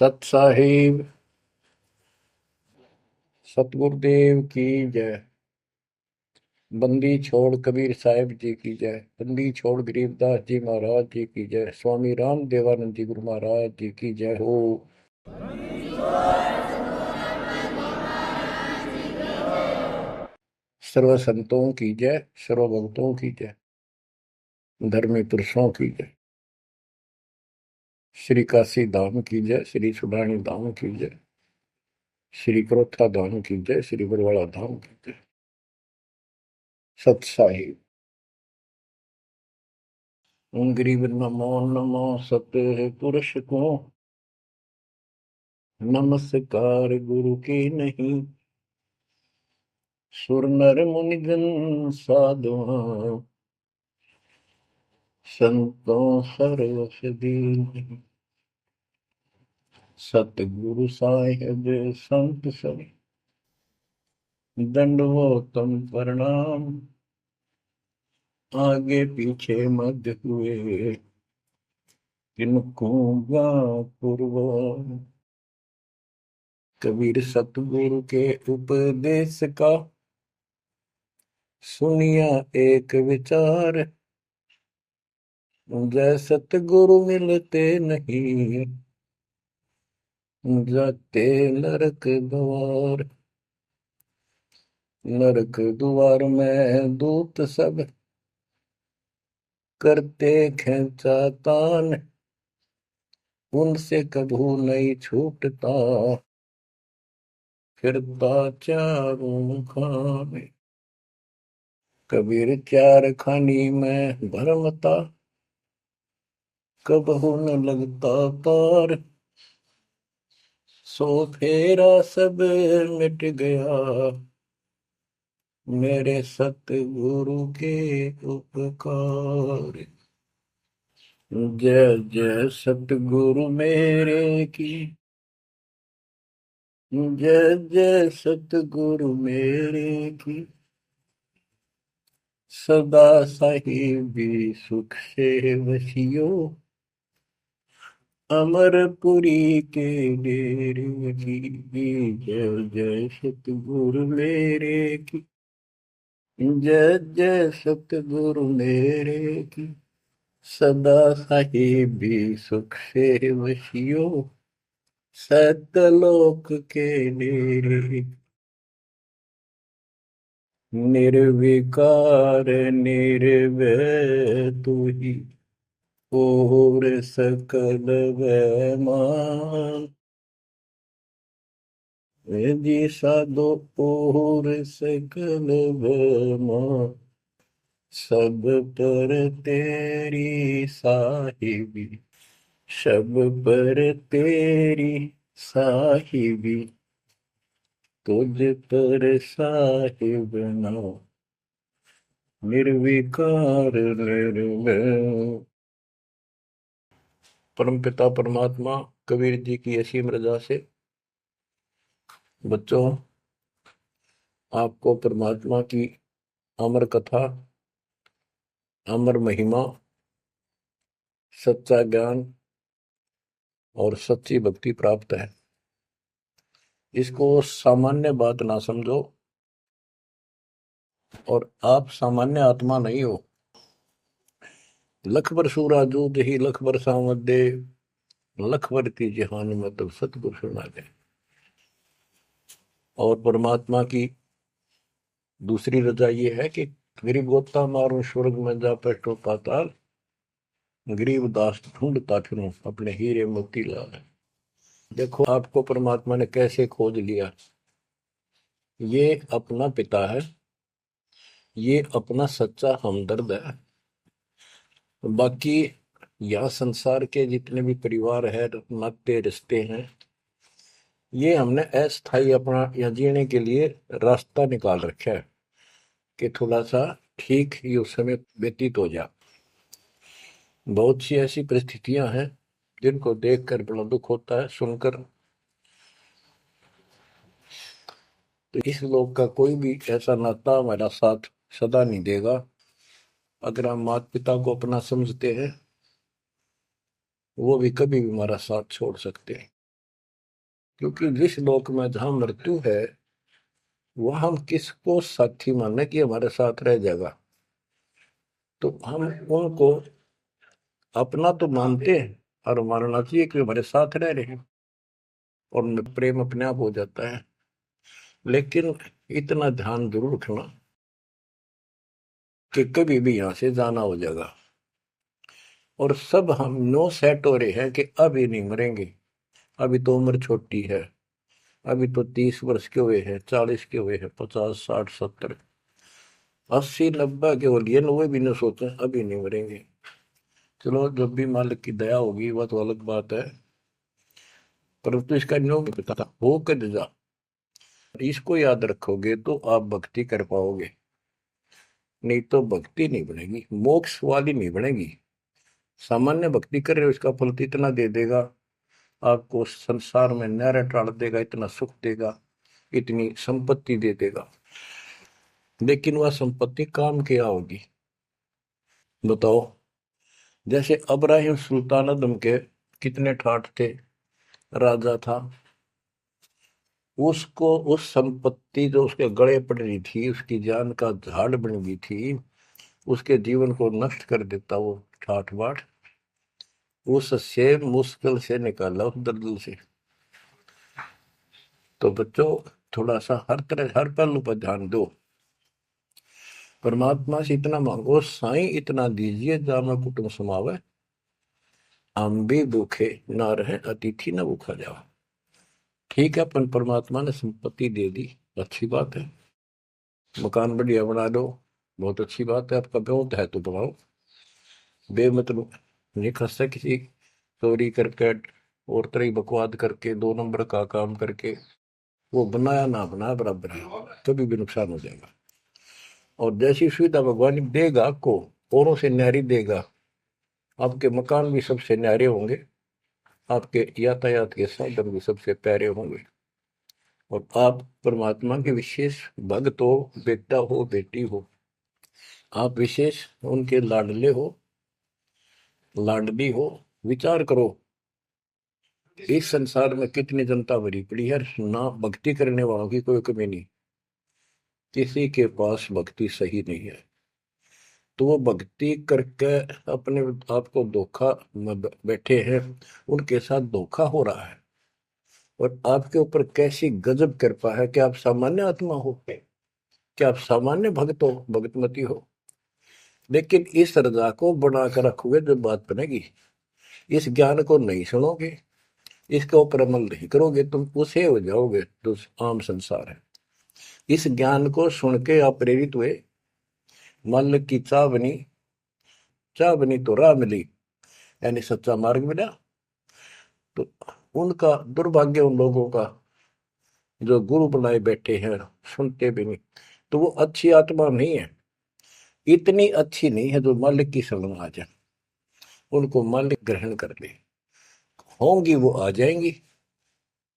सत साहिब सतगुरुदेव की जय। बंदी छोड़ कबीर साहिब जी की जय। बंदी छोड़ गरीबदास जी महाराज जी की जय। स्वामी राम देवानंद जी गुरु महाराज जी की जय हो। सर्व संतों की जय, सर्व भक्तों की जय, धर्मी पुरुषों की जय। श्री काशी धाम की जय, श्री सुडानी धाम की जय, श्री क्रोथा धाम की जय, श्री बरवाड़ा धाम की जय। सत साहिब गरीब नमो नमो सत्य पुरुष को, नमस्कार गुरु की नहीं। सुर नर मुनिजन साधुआ, संतों सर्वस दीन। सतगुरु साहिब संत सब, दंडवतम प्रणाम। आगे पीछे मध्य हुए, किनको पूर्व। कबीर सतगुरु के उपदेश का, सुनिया एक विचार। जय सतगुरु मिलते नहीं, जाते नरक द्वार। नरक द्वार में दूत सब, करते खेचा तान। उनसे कभू नहीं छूटता, फिरता चारों खाने। कबीर चार खानी में भरमता, कबहू न लगता तार। सो फेरा सब मिट गया, मेरे सतगुरु के उपकार। जय जय सतगुरु मेरे की, जय जय सतगुरु मेरे की। सदा साहिबी सुख से वसियो, अमरपुरी के डेरे की। जय जय सतगुरु मेरे की, जय जय सतगुरु मेरे की। सदा साहिबी सुख से वसियो, सतलोक के डेरे। निर्विकार निर्भय तू ही, और सकल वैमान। जी साधो और सकल वैमान। सब पर तेरी साहिबी, सब पर तेरी साहिबी। तुझ पर साहिब ना, निर्विकार निर्भय। परमपिता परमात्मा कबीर जी की असीम रजा से बच्चों, आपको परमात्मा की अमर कथा, अमर महिमा, सच्चा ज्ञान और सच्ची भक्ति प्राप्त है। इसको सामान्य बात ना समझो, और आप सामान्य आत्मा नहीं हो। लख बर सूरा जूद ही लख बर सामत दे, लख बर की जहान में तब सतगुरु सुना दे। और परमात्मा की दूसरी रजा ये है कि गरीब गोता मारो स्वर्ग में जा पेटो पाताल। गरीब दास ढूंढता फिरूं अपने हीरे मोती लाल। देखो आपको परमात्मा ने कैसे खोज लिया। ये अपना पिता है, ये अपना सच्चा हमदर्द है। बाकी यह संसार के जितने भी परिवार है, नाते रिश्ते हैं, ये हमने अस्थाई अपना या जीने के लिए रास्ता निकाल रखा है कि थोड़ा सा ठीक ही उस समय व्यतीत हो जाए। बहुत सी ऐसी परिस्थितियां हैं जिनको देखकर बड़ा दुख होता है सुनकर। तो इस लोक का कोई भी ऐसा नाता हमारा साथ सदा नहीं देगा। अगर हम माता पिता को अपना समझते हैं, वो भी कभी भी हमारा साथ छोड़ सकते हैं। क्योंकि जिस लोक में जहां मृत्यु है वह हम किसको साथी माने कि हमारे साथ रह जाएगा, तो हम उनको अपना तो मानते हैं और मानना चाहिए कि हमारे साथ रह रहे हैं और प्रेम अपने आप हो जाता है। लेकिन इतना ध्यान जरूर रखना कि कभी भी यहां से जाना हो जाएगा, और सब हम नो सेट हो रहे हैं कि अभी नहीं मरेंगे, अभी तो उम्र छोटी है, अभी तो 30 वर्ष के हुए हैं, 40 के हुए हैं, 50 60 70 80 90 के हो लिए, वो भी न सोचे अभी नहीं मरेंगे। चलो जब भी मालिक की दया होगी वह तो अलग बात है, परंतु इसका नियम नहीं पता था हो कर जा, इसको याद रखोगे तो आप भक्ति कर पाओगे, नहीं तो भक्ति नहीं बनेगी, मोक्ष वाली नहीं बनेगी। सामान्य भक्ति कर रहे हो इसका फल तो इतना दे देगा, आपको संसार में नहर टाल देगा, इतना सुख देगा, इतनी संपत्ति दे देगा, लेकिन वह संपत्ति काम क्या होगी बताओ। जैसे अब्राहिम सुल्तानदम के कितने ठाठ थे, राजा था, उसको उस संपत्ति जो उसके गले पड़ रही थी, उसकी जान का झाड़ बन गई थी, उसके जीवन को नष्ट कर देता वो ठाठ बाट, उससे मुश्किल से निकाला उस दलदल से। तो बच्चों थोड़ा सा हर तरह हर पहलू पर ध्यान दो, परमात्मा से इतना मांगो, साईं इतना दीजिए जामा कुटुंब समावे, हम भी भूखे ना रहे अतिथि न भूखा जाओ। ठीक है, अपन परमात्मा ने संपत्ति दे दी, अच्छी बात है, मकान बढ़िया बना दो, बहुत अच्छी बात है, आपका ब्योत है तो बनाओ, बेमतलब नहीं खसता किसी चोरी करके और तरह बकवाद करके 2 नंबर का काम करके, वो बनाया ना बनाया बराबर है, कभी भी नुकसान हो जाएगा। और जैसी सुविधा भगवान देगा आपको, औरों से न्यारी देगा, आपके मकान भी सबसे न्यारे होंगे, आपके यातायात के साधन भी सबसे प्यारे होंगे, और आप परमात्मा के विशेष भक्त हो, बेटा हो बेटी हो, आप विशेष उनके लाडले हो, लाडली हो। विचार करो इस संसार में कितनी जनता भरी पड़ी है, ना भक्ति करने वालों की कोई कमी नहीं, किसी के पास भक्ति सही नहीं है, तो वो भक्ति करके अपने आप को धोखा में बैठे हैं, उनके साथ धोखा हो रहा है, और आपके ऊपर कैसी गजब कृपा है कि आप सामान्य आत्मा हो, क्या आप सामान्य भक्त हो, भगतमती हो, लेकिन इस रजा को बनाकर रखोगे जब बात बनेगी, इस ज्ञान को नहीं सुनोगे, इसके ऊपर अमल नहीं करोगे, तुम उसे हो जाओगे जो आम संसार है। इस ज्ञान को सुन के आप प्रेरित हुए, मन की चाह बनी तो राह मिली, यानी सच्चा मार्ग मिला। तो उनका दुर्भाग्य उन लोगों का जो गुरु बनाए बैठे हैं, सुनते भी नहीं, तो वो अच्छी आत्मा नहीं है, इतनी अच्छी नहीं है जो मालिक की शरण आ जाए, उनको मालिक ग्रहण कर ले, होंगी वो आ जाएंगी।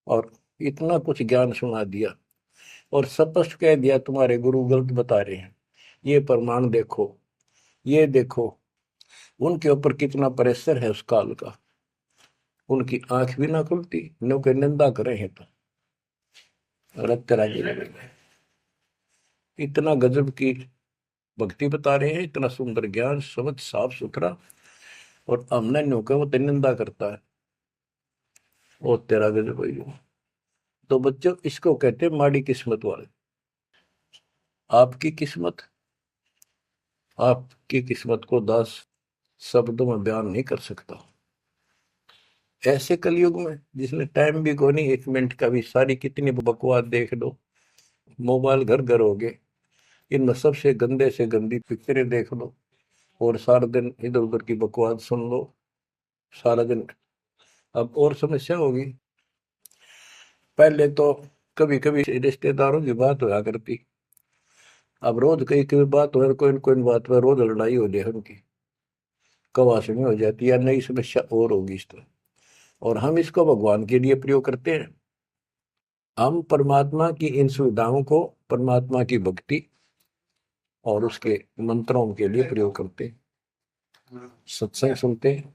और इतना कुछ ज्ञान सुना दिया और स्पष्ट कह दिया तुम्हारे गुरु गलत बता रहे हैं, ये प्रमाण देखो, ये देखो, उनके ऊपर कितना प्रेशर है उस काल का, उनकी आंख भी ना खुलती, नो के निंदा करे हैं तो रक्त राजी लगेगा। इतना गजब की भक्ति बता रहे हैं, इतना सुंदर ज्ञान समझ साफ सुथरा, और हमने न्यू का वो निंदा करता है, वो तेरा गजब है। तो बच्चों इसको कहते हैं माड़ी किस्मत वाले। आपकी किस्मत, आपकी किस्मत को 10 शब्दों में बयान नहीं कर सकता। ऐसे कलयुग में जिसमें टाइम भी को नहीं, 1 मिनट का भी, सारी कितनी बकवास देख लो, मोबाइल घर घर हो गए, इनमें सबसे गंदे से गंदी पिक्चरें देख लो, और सारा दिन इधर उधर की बकवास सुन लो सारा दिन। अब और समस्या होगी, पहले तो कभी कभी रिश्तेदारों की बात होया करती, अब रोज कई कई बात हो, कोई कोई बात पर रोज लड़ाई हो जाए उनकी, कवासनी हो जाती है, नई समस्या और होगी इस तरह। और हम इसको भगवान के लिए प्रयोग करते हैं, हम परमात्मा की इन सुविधाओं को परमात्मा की भक्ति और उसके मंत्रों के लिए प्रयोग करते हैं, सत्संग सुनते हैं।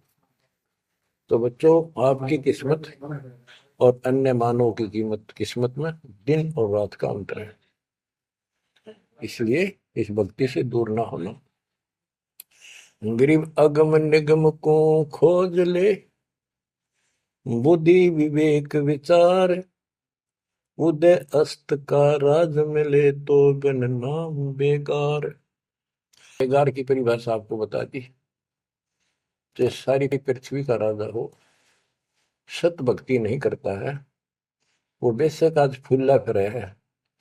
तो बच्चों आपकी किस्मत और अन्य मानव की कीमत किस्मत में दिन और रात का अंतर है। इसलिए इस भक्ति से दूर ना होना। गरीब अगम निगम को खोज ले, बुद्धि विवेक विचार, उदय अस्त का राज मिले तो बिन नाम बेगार। बेगार की परिभाषा आपको बता दी। जो सारी पृथ्वी का राजा हो, सत भक्ति नहीं करता है, वो बेशक आज फूला फिरे है,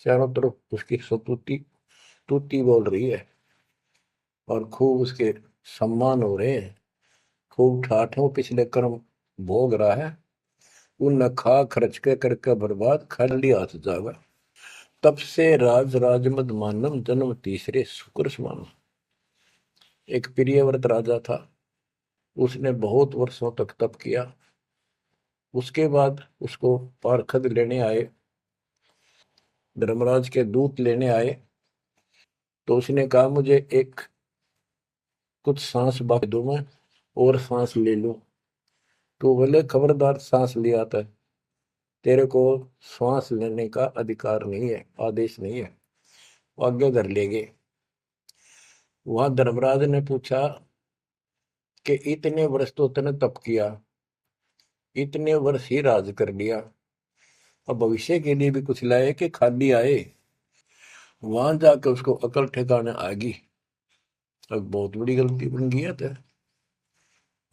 चारों तरफ उसकी सतुति तूती बोल रही है और खूब उसके सम्मान हो रहे हैं, खूब ठाठों पिछले कर्म भोग रहा है, उन खा खर्च के करके बर्बाद खाली हाथ जागा। तब से राज राजमद मानम जन्म तीसरे शुक्र समान। एक प्रियव्रत राजा था, उसने बहुत वर्षों तक तप किया। उसके बाद उसको पारखद लेने आए, धर्मराज के दूत लेने आए। तो उसने कहा मुझे एक कुछ सांस बाकी दो, मैं और सांस ले लूं। तो बोले खबरदार, सांस लिया था, तेरे को सांस लेने का अधिकार नहीं है, आदेश नहीं है, आज्ञा कर लेंगे। वहां धर्मराज ने पूछा कि इतने वर्ष तो तूने तप किया, इतने वर्ष ही राज कर लिया, अब भविष्य के लिए भी कुछ लाए कि खाली आए। वहां जाकर उसको अकल ठिकाने आ गई, अब बहुत बड़ी गलती बन गई है। तो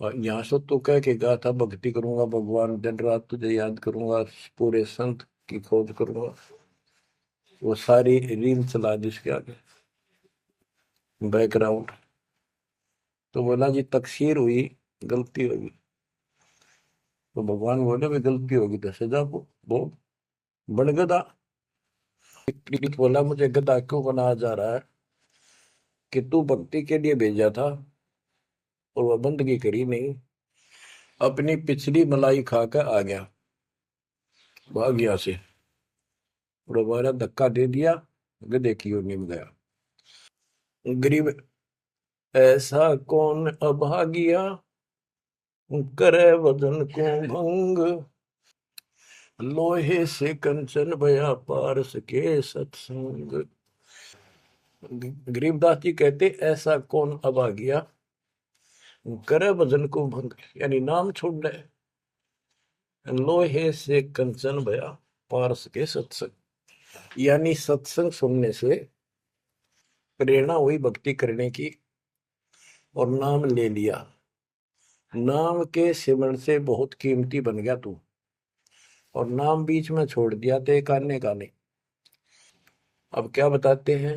और यहाँ से तो कह के गया था भक्ति करूंगा भगवान, दिन रात तुझे याद करूंगा, पूरे संत की खोज करूंगा, वो सारी रील चला दी उसके आगे बैकग्राउंड। तो बोला जी तकसीर हुई, गलती होगी। तो भगवान बोले भी गलती होगी तो सजा वो बन गधा। बोला मुझे गधा क्यों बनाया जा रहा है कि तू भक्ति के लिए भेजा था और वह बंदगी करी नहीं, अपनी पिछली मलाई खाकर आ गया, भाग यहाँ से। और हमारा धक्का दे दिया, गधे की ओर निम गया। गरीब ऐसा कौन अभागिया, करे वजन को भंग, लोहे से कंचन भया पारस के सत्संग। गरीबदास जी कहते ऐसा कौन अभागिया, करे भजन को भंग, यानी नाम छोड़ दे, लोहे से कंचन भया पारस के सत्संग, यानी सत्संग सुनने से प्रेरणा हुई भक्ति करने की और नाम ले लिया। नाम के सिमरण से बहुत कीमती बन गया तू, और नाम बीच में छोड़ दिया तो एक आने का नहीं। अब क्या बताते हैं,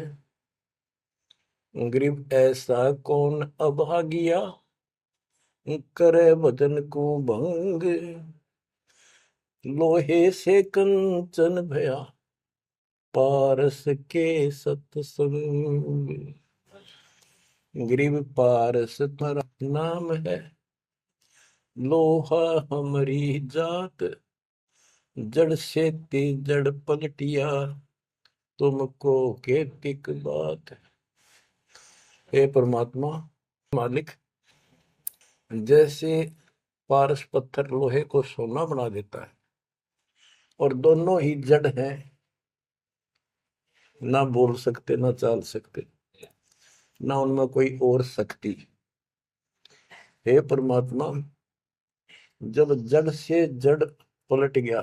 गरीब ऐसा कौन अभागिया, करे भजन को भंग, लोहे से कंचन भया पारस के सत्संग। गरीब पारस तुम्हारा नाम है, लोहा हमारी जात, जड़ से ते जड़ पलटिया, तुमको केतिक बात। हे परमात्मा मालिक, जैसे पारस पत्थर लोहे को सोना बना देता है और दोनों ही जड़ हैं, ना बोल सकते ना चाल सकते, ना उनमें कोई और शक्ति। हे परमात्मा, जब जड़ से जड़ पलट गया,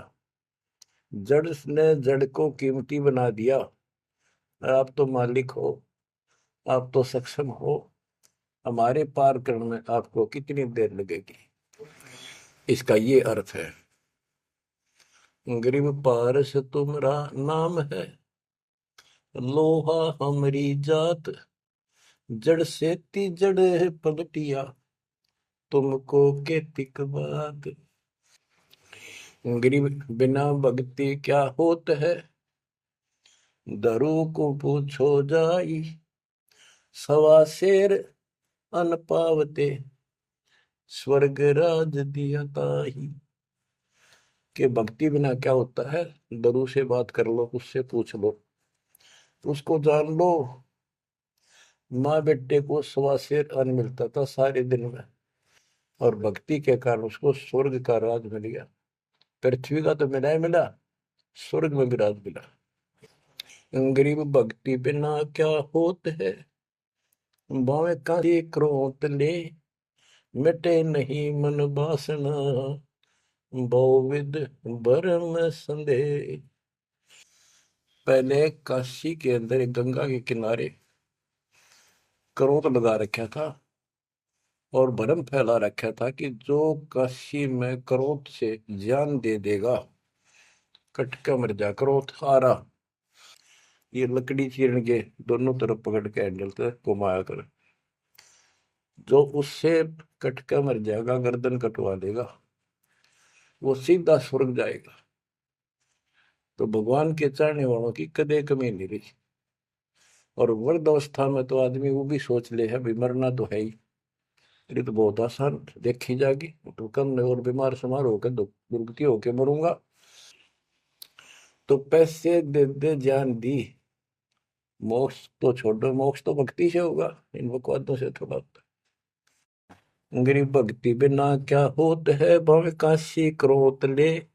जड़ ने जड़ को कीमती बना दिया, आप तो मालिक हो, आप तो सक्षम हो, हमारे पार करने में आपको कितनी देर लगेगी। इसका ये अर्थ है, गरीब पारस तुम्हारा नाम है, लोहा हमारी जात, जड़ से ती जड़ पलटिया, तुमको केतिक बात। गरीब बिना भक्ति क्या होत है, दरू को पूछो जाई, सवा शेर अन पावते, स्वर्ग राज दिया ताही। के भक्ति बिना क्या होता है, दरू से बात कर लो, उससे पूछ लो, उसको जान लो। माँ बेटे को सवा शेर अन्न मिलता था सारे दिन में, और भक्ति के कारण उसको स्वर्ग का राज मिल गया। पृथ्वी का तो मिला ही मिला, स्वर्ग में भी राज मिला। गरीब भक्ति बिना क्या होत है, भावे का क्रोध ले, मिटे नहीं मन वासना, बहुविध भरम संदेह। पहले काशी के अंदर एक गंगा के किनारे क्रोध लगा रखा था और भरम फैला रखा था कि जो काशी में क्रोध से जान दे देगा, कटका मर जा। क्रोध आ रहा, ये लकड़ी चीरन के दोनों तरफ पकड़ के हैंडल से घुमाया कर, जो उससे कटका मर जाएगा, गर्दन कटवा देगा, वो सीधा स्वर्ग जाएगा। तो भगवान के चाहने वालों की कदे कमी नहीं रही। और वृद्ध अवस्था में तो आदमी वो भी सोच ले है, भी मरना तो है ही, ये तो बहुत आसान देखी जाएगी, तो कम नहीं और बीमार समार होकर दुर्गति होके मरूंगा। तो पैसे दे दे जान दी, मोक्ष तो छोड़ो, मोक्ष तो भक्ति से होगा, इन बकवादों से थोड़ा होता है। गरीब भक्ति बिना क्या होत है, भव काशी क्रोत ले,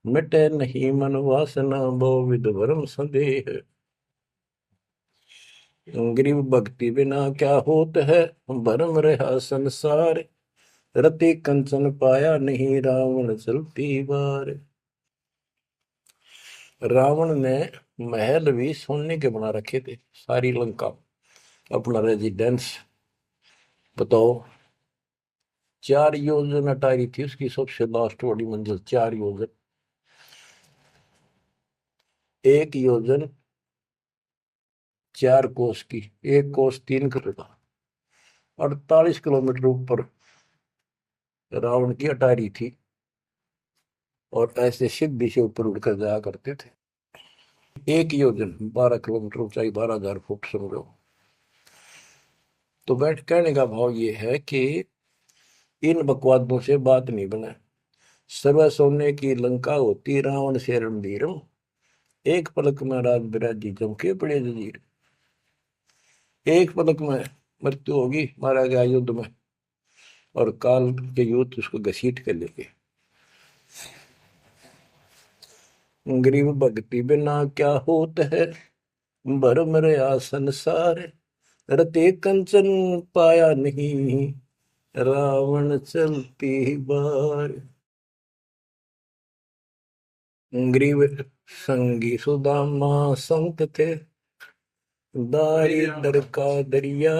मिटे नहीं मन वासना, बहुविध भरम संदेह। गरीब भक्ति बिना क्या होत है, भरम रहा संसार, रति कंचन पाया नहीं, रावण चलती बार। रावण ने महल भी सोने के बना रखे थे, सारी लंका अपना रेजिडेंस। बताओ, 4 योजन अटारी थी उसकी सबसे लास्ट वाली मंजिल, 4 योजन। 1 योजन 4 कोस की, 1 कोस 3 किलोमीटर, 48 किलोमीटर ऊपर रावण की अटारी थी। और ऐसे सीधी से ऊपर उड़कर जाया करते थे। 1 योजन 12 किलोमीटर ऊंचाई, 12,000 फुट समझो। तो बैठ कहने का भाव ये है कि इन बकवादों से बात नहीं बना। सर्व सोने की लंका होती, रावण से रणधीरम, एक पलक में राज बिराजी चमके पड़े जजीर। एक पलक में मृत्यु होगी, मारा गया युद्ध में, और काल के युद्ध उसको घसीट कर लेके। गरीब भक्ति बिना क्या होत है, भरम रहा संसार, रते कंचन पाया नहीं, रावण चलती बार। गरीब संगी सुदामा संत थे, दारिद्र का दरिया,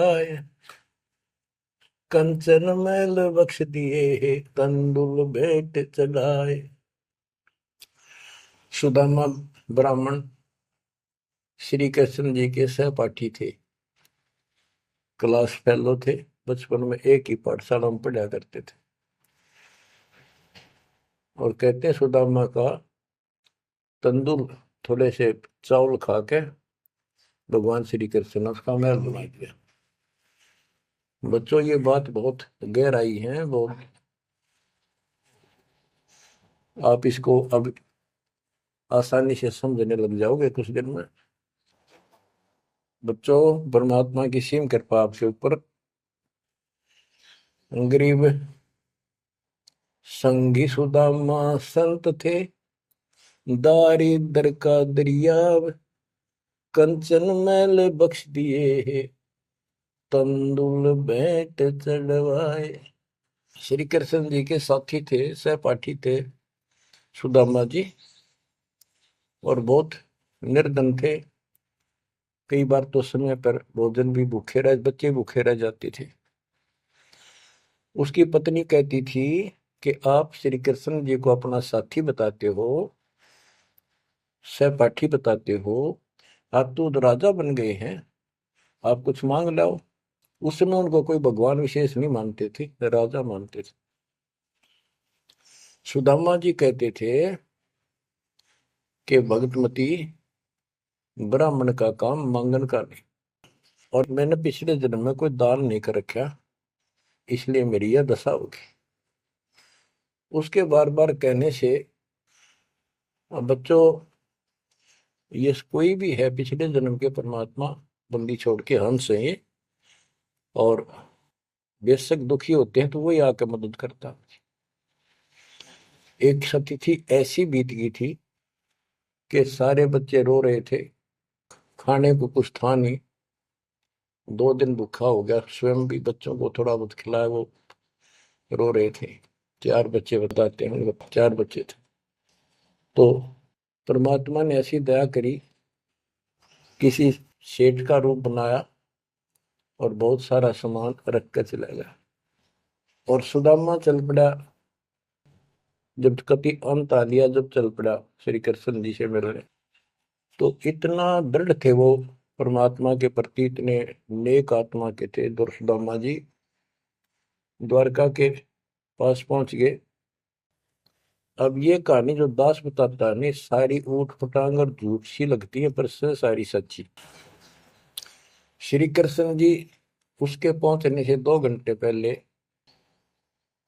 कंचन मैल बख्श दिए, तंदुल भेंट चढ़ाए। सुदामा ब्राह्मण श्री कृष्ण जी के सहपाठी थे, क्लास फेलो थे, बचपन में एक ही पाठशाला में पढ़ा करते थे। और कहते हैं सुदामा का तंदुल थोड़े से चावल खा के भगवान श्री कृष्ण ने उसका महल बना दिया। बच्चों, ये बात बहुत गहराई है, बहुत। आप इसको अब आसानी से समझने लग जाओगे कुछ दिन में। बच्चों, परमात्मा की सीम कृपा आपके ऊपर। गरीब संगी सुदामा संत थे, दारिद्र का दरिया, कंचन मैल बख्श दिए, तंदुल भेंट चढ़वाए। श्री कृष्ण जी के साथी थे, सहपाठी थे सुदामा जी, और बहुत निर्धन थे। कई बार तो समय पर भोजन भी भूखे रह, बच्चे भूखे रह जाते थे। उसकी पत्नी कहती थी कि आप श्री कृष्ण जी को अपना साथी बताते हो, सहपाठी बताते हो, आप तो राजा बन गए हैं, आप कुछ मांग लाओ। उस समय उनको कोई भगवान विशेष नहीं मानते थे, राजा मानते थे। सुदामा जी कहते थे कि भगतमती, ब्राह्मण का काम मांगन का नहीं, और मैंने पिछले जन्म में कोई दान नहीं कर रखा, इसलिए मेरी यह दशा होगी। उसके बार बार कहने से बच्चों, ये कोई भी है पिछले जन्म के परमात्मा बंदी छोड़ के हंस है, और बेशक दुखी होते हैं तो वही आकर मदद करता। एक सतिथि ऐसी बीत गई थी कि सारे बच्चे रो रहे थे, खाने को कुछ था नहीं, 2 दिन भूखा हो गया, स्वयं भी बच्चों को थोड़ा बहुत खिलाया, वो रो रहे थे। 4 बच्चे बताते हैं, 4 बच्चे थे। तो परमात्मा ने ऐसी दया करी, किसी सेठ का रूप बनाया और बहुत सारा सामान रख कर चला गया। और सुदामा चल पड़ा, जब कति अंत आ लिया, जब चल पड़ा श्री कृष्ण जी से मिलने, तो इतना दृढ़ थे वो परमात्मा के प्रति, इतने नेक आत्मा के थे। सुदामा जी द्वारका के पास पहुंच गए। अब ये कहानी जो दास बताता है नहीं, सारी ऊट पटांग और झूठ सी लगती है, पर सारी सच्ची। श्री कृष्ण जी उसके पहुंचने से 2 घंटे पहले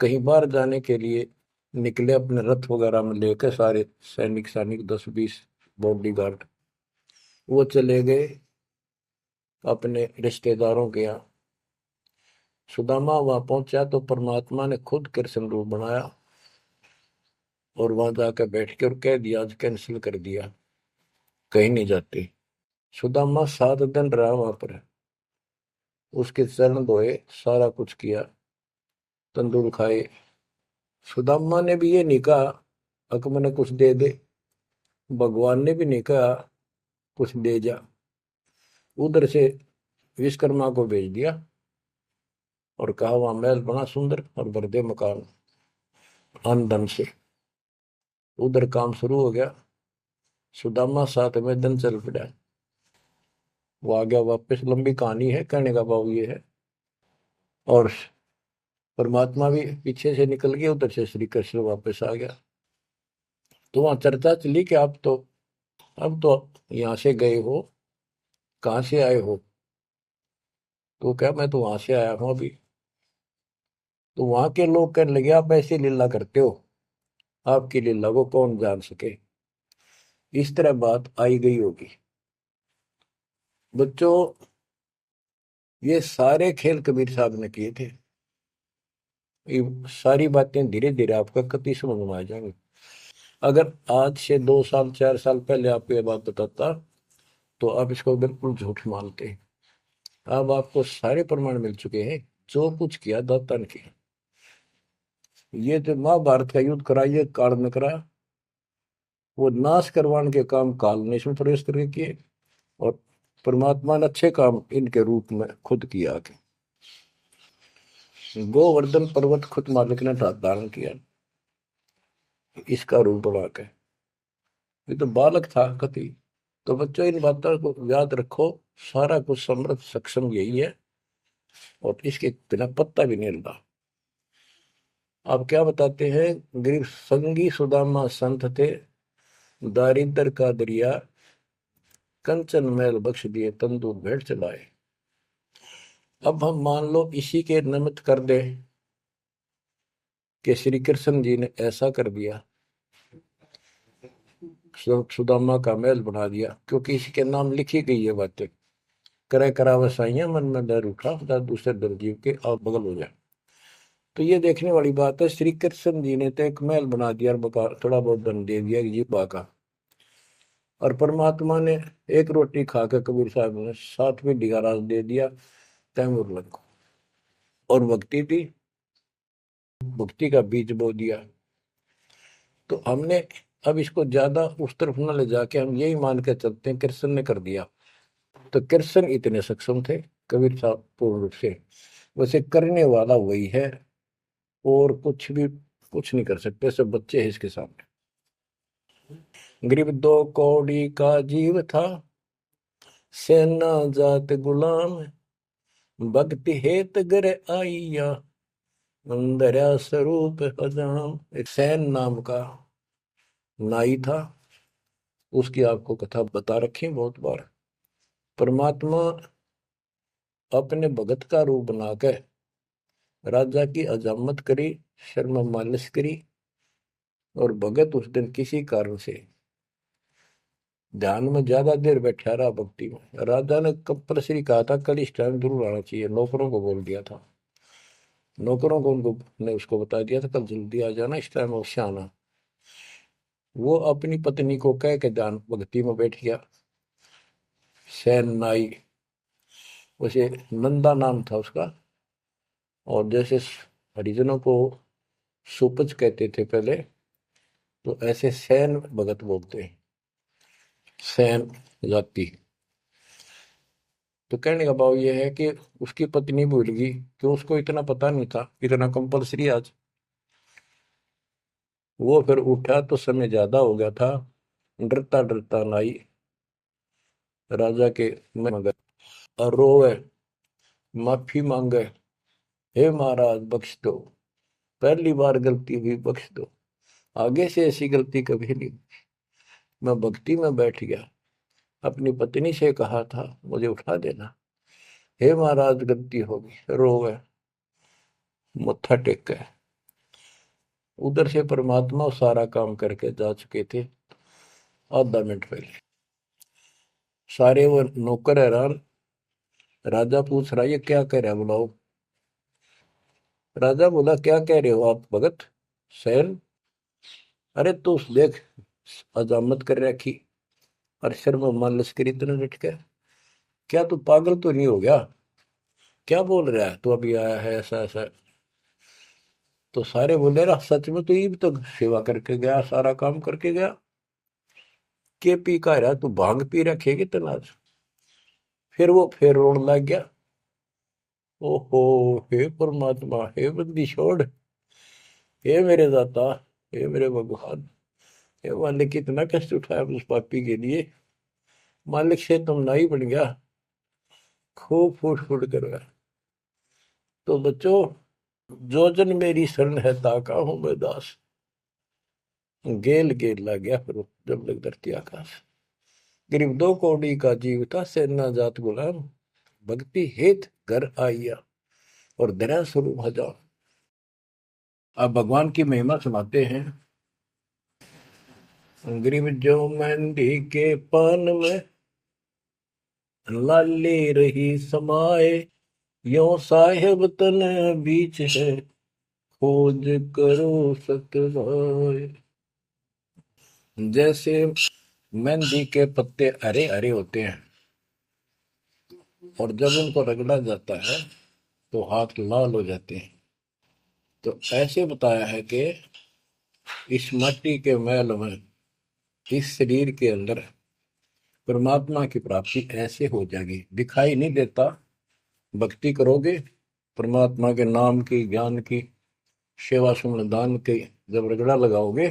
कहीं बाहर जाने के लिए निकले, अपने रथ वगैरह में लेकर सारे सैनिक सैनिक 10-20 बॉडी गार्ड, वो चले गए अपने रिश्तेदारों के यहाँ। सुदामा वहां पहुंचा तो परमात्मा ने खुद कृष्ण रूप बनाया और वहां जाकर बैठ के और कह दिया, आज कैंसिल कर दिया, कहीं नहीं जाते। सुदामा 7 दिन रहा वहां पर, उसके चरण धोए, सारा कुछ किया, तंदूर खाए। सुदामा ने भी ये नहीं कहा अक मैंने कुछ दे दे, भगवान ने भी नहीं कहा कुछ दे जा। उधर से विश्वकर्मा को भेज दिया और कहा वहां महल बना सुंदर और भर दे मकान अन्न धन से। उधर काम शुरू हो गया। सुदामा 7वें दिन चल पड़ा, वो आ गया वापस। लंबी कहानी है, कहने का भाव ये है। और परमात्मा भी पीछे से निकल गया, उधर से श्री कृष्ण वापस आ गया। तो वहां चर्चा चली कि आप तो अब तो यहाँ से गए हो, कहाँ से आए हो? तो क्या, मैं तो वहां से आया हूं अभी। तो वहां के लोग कहने लगे, आप ऐसी लीला करते हो, आपकी लीला को कौन जान सके। इस तरह बात आई गई होगी। बच्चों, ये सारे खेल कबीर साहब ने किए थे। ये सारी बातें धीरे धीरे आपका कति समझ में आ जाएंगी। अगर आज से 2 साल 4 साल पहले आपको ये बात बताता तो आप इसको बिल्कुल झूठ मानते। अब आपको सारे प्रमाण मिल चुके हैं, जो कुछ किया दाता ने किया। ये जो महाभारत का युद्ध करा, ये काल ने करा, वो नाश करवाने के काम काल ने इसमें प्रवेश करके किए, और परमात्मा ने अच्छे काम इनके रूप में खुद किया। गोवर्धन पर्वत खुद मालिक ने धारण किया, इसका रूप बना के। ये तो बालक था कति। तो बच्चों, इन बातों को याद रखो, सारा कुछ समृद्ध सक्षम यही है, और इसके बिना पत्ता भी नहीं हिलता। आप क्या बताते हैं, गरीब संगी सुदामा संत थे, दारिद्र का दरिया कंचन मैल बख्श दिए, तंदूर भेंट चलाए। अब हम मान लो इसी के निमित्त कर दे कि श्री कृष्ण जी ने ऐसा कर दिया, सुदामा का महल बना दिया, क्योंकि इसके नाम लिखी गई है बातें। करे करा वसाइया मन में डर उठा, दूसरे दर जीव के आप बगल हो जाए। तो ये देखने वाली बात है। श्री कृष्ण जी ने तो एक महल बना दिया और थोड़ा बहुत धन दे दिया जीवा का, और परमात्मा ने एक रोटी खाकर कबीर साहब ने 7वीं राज दे दिया तैमूर लग को, और भक्ति थी, भक्ति का बीज बो दिया। तो हमने अब इसको ज्यादा उस तरफ न ले जाके हम यही मान के चलते हैं कृष्ण ने कर दिया। तो कृष्ण इतने सक्षम थे कबीर साहब पूर्ण रूप से, वैसे करने वाला वही है, और कुछ भी कुछ नहीं कर सकते, सब बच्चे हैं इसके सामने। गरीब 2 कौड़ी का जीव था, सेना जात गुलाम, भक्ति हेत गर आइया, अंदर स्वरूप हजाम। एक सैन नाम का नाई था, उसकी आपको कथा बता रखी बहुत बार। परमात्मा अपने भगत का रूप बनाकर राजा की अजामत करी, शर्मा मालिश करी, और भगत उस दिन किसी कारण से ध्यान में ज्यादा देर बैठा रहा, भक्ति में। राजा ने कंपल्सरी कहा था कल इस टाइम जरूर आना चाहिए, नौकरों को बोल दिया था, नौकरों को उनको ने उसको बता दिया था कल जल्दी आ जाना, इस टाइम अवश्य आना। वो अपनी पत्नी को कह के ध्यान भक्ति में बैठ गया। सैन नाई, उसे नंदा नाम था उसका। और जैसे हरिजनों को सुपच कहते थे पहले, तो ऐसे सैन भगत बोलते हैं, सैन जाति। तो कहने का भाव ये है कि उसकी पत्नी भूल गई कि उसको इतना पता नहीं था, इतना कंपलसरी आज। वो फिर उठा तो समय ज्यादा हो गया था, डरता डरता नाई राजा के मगर और रोवे, माफी मांगे, हे महाराज बख्श दो, पहली बार गलती हुई, बख्श दो, आगे से ऐसी गलती कभी नहीं। मैं भक्ति में बैठ गया, अपनी पत्नी से कहा था मुझे उठा देना, हे महाराज गलती होगी, रोवे, मत्था टेक के। उधर से परमात्मा सारा काम करके जा चुके थे आधा मिनट पहले। सारे वो नौकर हैरान। राजा पूछ रहा ये क्या कह रहा है, बुलाओ। राजा बोला क्या कह रहे हो आप भगत सैन। अरे तू देख, अजामत कर रखी और सिर में मान लश्करी इतना लटका, क्या तू पागल तो नहीं हो गया, क्या बोल रहा है तू, अभी आया है ऐसा ऐसा। तो सारे बोले रहा सच में, तो ये भी तो सेवा करके गया, सारा काम करके गया, के पी का रहा तू, भांग पी रखेगी तनाज। फिर वो फिर रोने लग गया, ओहो, हे परमात्मा, हे बंदी छोड़, हे मेरे दाता, हे मेरे भगवान, हे मालिक, कितना कष्ट उठाया उस पापी के लिए, मालिक से तुम नहीं बन गया, खूब फूट फूट कर रहा। तो बच्चों, जो जन मेरी शरण है ताका हूं मैं दास, गेल गेल लग गया फिर जब लग धरती आकाश। गरीब दो कौड़ी का जीव था, सेना जात गुलाम, भक्ति हेत घर आइया और दया स्वरूप हजार। अब भगवान की महिमा सुनाते हैं। गरीब जो मेहंदी के पान में लाली रही समाए, यो साहेब तन बीच है, खोज करो सतवाए। जैसे मेहंदी के पत्ते हरे हरे होते हैं और जब उनको रगड़ा जाता है तो हाथ लाल हो जाते हैं, तो ऐसे बताया है कि इस मिट्टी के मैल में, इस शरीर के अंदर परमात्मा की प्राप्ति ऐसे हो जाएगी, दिखाई नहीं देता। भक्ति करोगे, परमात्मा के नाम की, ज्ञान की, सेवा सुमन दान की जब रगड़ा लगाओगे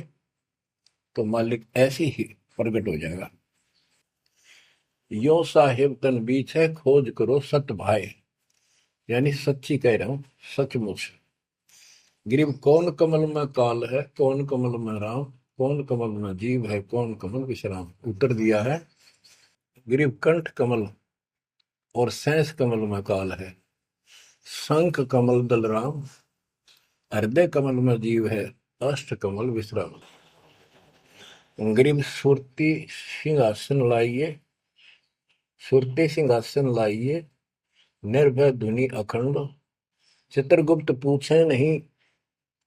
तो मालिक ऐसे ही प्रकट हो जाएगा। यो साहिब तन बीच है, खोज करो सत भाई, यानी सच्ची कह रहा हूं, सचमुच। गिरिव कौन कमल में काल है, कौन कमल में राम, कौन कमल में जीव है, कौन कमल विश्राम। उत्तर दिया है, गिरिव कंठ कमल और सैंस कमल में काल है, शंख कमल दल राम, हृदय कमल में जीव है, अष्ट कमल विश्राम। गिरिव सुरती सिंहासन लाइए, सुरती सिंहासन लाइए, निर्भय धुनि अखंड, चित्रगुप्त पूछे नहीं,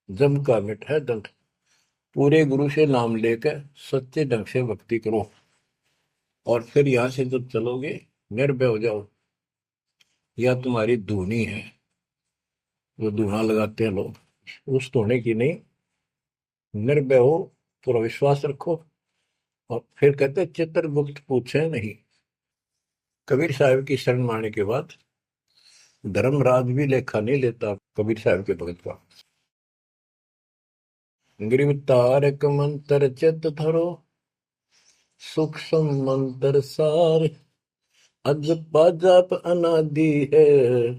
जम का मिट है दंड। पूरे गुरु से नाम लेकर सच्चे ढंग से भक्ति करो और फिर यहां से जब चलोगे निर्भय हो जाओ। या तुम्हारी धुनी है, जो धुना लगाते हैं लोग, उस धुने की नहीं, निर्भय हो, पूरा विश्वास रखो। और फिर कहते चित्रगुप्त पूछे नहीं। कबीर साहब की शरण माने के बाद धर्मराज भी लेखा नहीं लेता कबीर साहब के भगत का। गिरिव तारक मंत्र चित धरो, सूक्ष्म मंत्र सार, अज पाजाप अनादि है,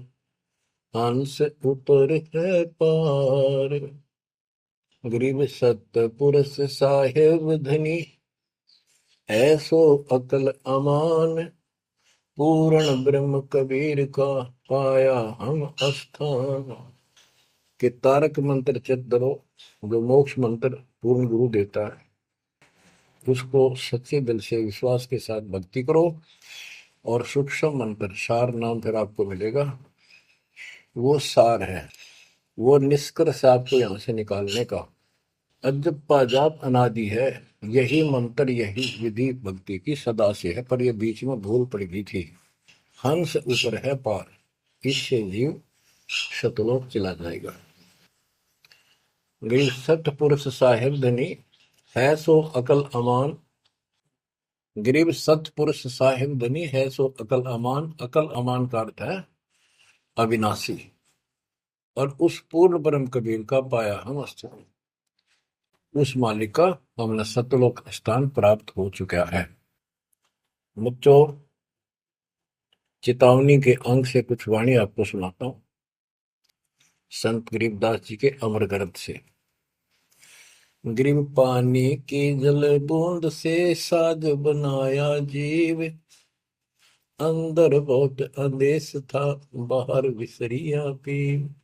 हंस ऊपर है पार। गरीब सत पुरुष साहेब धनी, ऐसो अकल अमान, पूर्ण ब्रह्म कबीर का पाया हम स्थान। कि तारक मंत्र चित धरो, जो मोक्ष मंत्र पूर्ण गुरु देता है, उसको सच्चे दिल से विश्वास के साथ भक्ति करो। और सूक्ष्म मंत्र, सार नाम फिर आपको मिलेगा, वो सार है, वो निष्कर्ष आपको यहां से निकालने का। अजप्पा जाप अनादि है, यही मंत्र यही विधि भक्ति की सदा से है, पर ये बीच में भूल पड़ गई थी। हंस ऊपर है पार, इससे जीव शतलोक चला जाएगा। गई सतपुरुष साहिब धनी, है सो अकल अमान। गरीब सतपुरुष साहिब धनी, है सो अकल अमान। अकल अमान का अर्थ है अविनाशी। और उस पूर्ण ब्रह्म कबीर का पाया हम अस्तित्व, उस मालिक का हमने सतलोक स्थान प्राप्त हो चुका है। बच्चों, चेतावनी के अंक से कुछ वाणी आपको सुनाता हूं, संत गरीबदास जी के अमर ग्रंथ से। गरीब पानी की जल बूंद से साज बनाया जीव, अंदर बहुत अंदेश था, बाहर विसरिया पीव।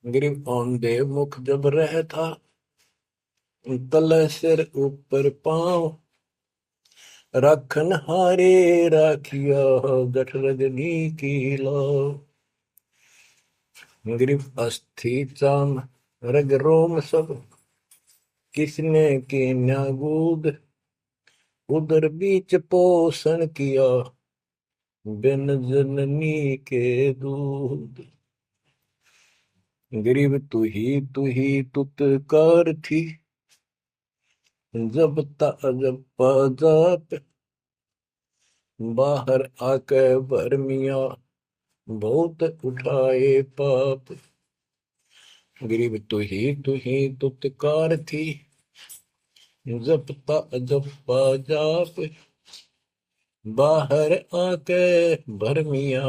गरीब औंधे मुख जब रह था, तल सिर ऊपर पांव, राखन हारे राखिया, जठरगनी की लाव। गरीब अस्थि चाम रग रोम सब, किसने की न्यागूद, उदर बीच पोषण किया, बिन जननी के दूध। गरीब तू ही तुतकार थी, जब जब जाप, बाहर आके भरमिया, बहुत उठाए पाप। गरीब तू ही तुतकार थी, जब जाप, बाहर आके भरमिया,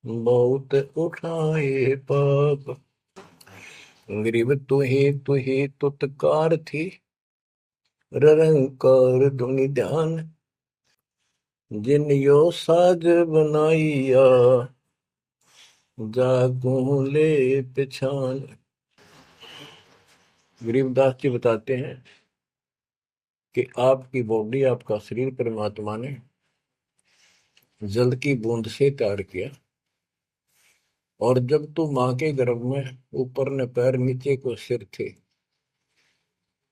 बहुत उठाए पाप। गरीब तू ही तुतकार थी, रंकार धुनि ध्यान, जिन यो साज बनाइया, जागू ले पिछान। गरीबदास जी बताते हैं कि आपकी बॉडी, आपका शरीर परमात्मा ने जल की बूंद से तैयार किया, और जब तू मां के गर्भ में ऊपर ने पैर नीचे को सिर थे,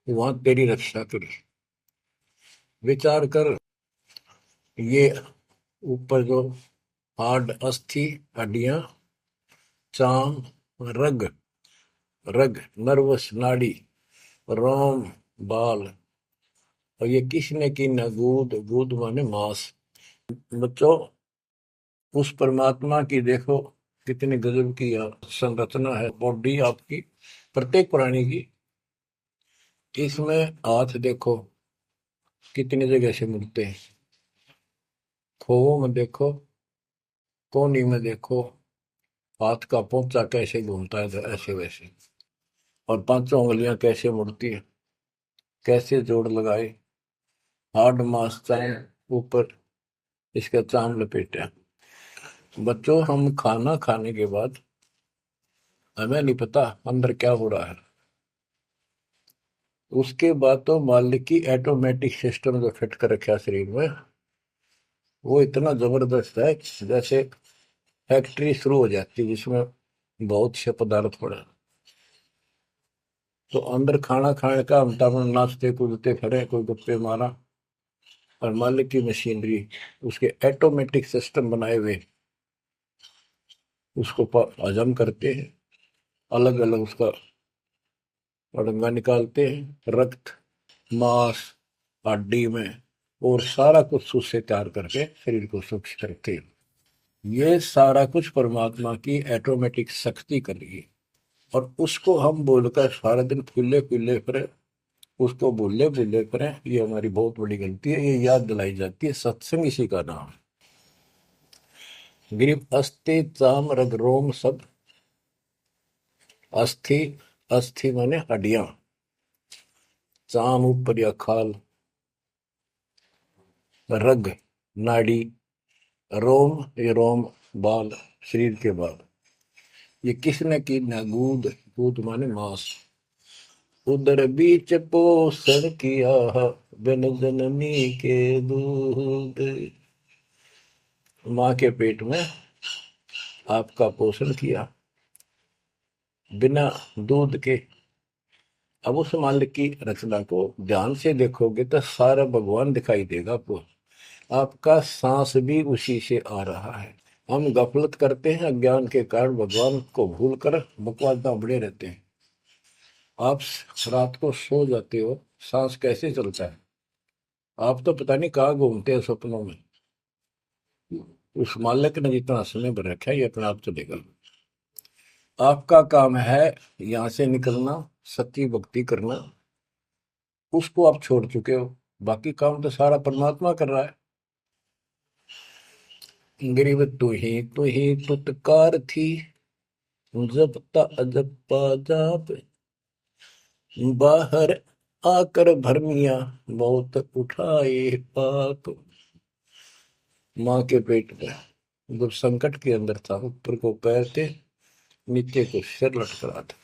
वहां तेरी रक्षा करी। विचार कर, ये ऊपर जो हार्ड अस्थि हड्डियां, चाम, रग रग नर्वस नाड़ी, रोम बाल, और ये किसने की न गूद, गूद माने मांस। बच्चों, उस परमात्मा की देखो कितनी गजब की संरचना है बॉडी आपकी, प्रत्येक प्राणी की। इसमें हाथ देखो कितनी जगह से मिलते हैं, खोवों में देखो, कोहनी में देखो, हाथ का पोंचा कैसे घूमता है ऐसे वैसे, और पांचों उंगलियां कैसे मुड़ती है, कैसे जोड़ लगाए, हार्ड मास चाम ऊपर इसका चाम लपेटा। बच्चों, हम खाना खाने के बाद हमें नहीं पता अंदर क्या हो रहा है। उसके बाद तो मालिक की ऑटोमेटिक सिस्टम जो फिट कर रखा शरीर में, वो इतना जबरदस्त है जैसे फैक्ट्री शुरू हो जाती है जिसमें बहुत से पदार्थ पड़े। तो अंदर खाना खाने का हम नाचते कूदते खड़े, कोई गप्पे मारा, और मालिक की मशीनरी उसके ऑटोमेटिक सिस्टम बनाए हुए उसको हजम करते हैं, अलग अलग उसका अड़ंगा निकालते हैं, रक्त मांस हड्डी में, और सारा कुछ उससे तैयार करके शरीर को सुरक्षित रखते हैं। ये सारा कुछ परमात्मा की ऑटोमेटिक शक्ति कर रही है, और उसको हम बोलकर सारा दिन फूले फूले फिरे, उसको भूले भूले फिरे, ये हमारी बहुत बड़ी गलती है। ये याद दिलाई जाती है, सत्संग इसी का नाम है। गिरीब अस्थि चाम रग रोम सब, अस्थि, अस्थि माने हड्डियां, चाम ऊपर या खाल, रग नाड़ी, रोम ये रोम बाल, शरीर के बाल। ये किसने की ना गूद, गूद माने मांस, उदर बीच पोषण किया, बिन जननी के दूध। माँ के पेट में आपका पोषण किया, बिना दूध के अब उस मालिक की रचना को ध्यान से देखोगे तो सारा भगवान दिखाई देगा आपको। आपका सांस भी उसी से आ रहा है। हम गफलत करते हैं, अज्ञान के कारण भगवान को भूल कर बकवास बड़े रहते हैं। आप रात को सो जाते हो, सांस कैसे चलता है? आप तो पता नहीं कहाँ घूमते हैं सपनों में। उस मालिक ने जितना समय भर रखा है ये अपने आप चलेगा। आपका काम है यहाँ से निकलना, सच्ची भक्ति करना। उसको आप छोड़ चुके हो, बाकी काम तो सारा परमात्मा कर रहा है। गरीब तू ही तुतकार थी, जपता अजपा जाप, बाहर आकर भरमिया बहुत उठाए पाप। माँ के पेट में जब संकट के अंदर था, ऊपर को पैर थे, नीचे को सिर लटक रहा था,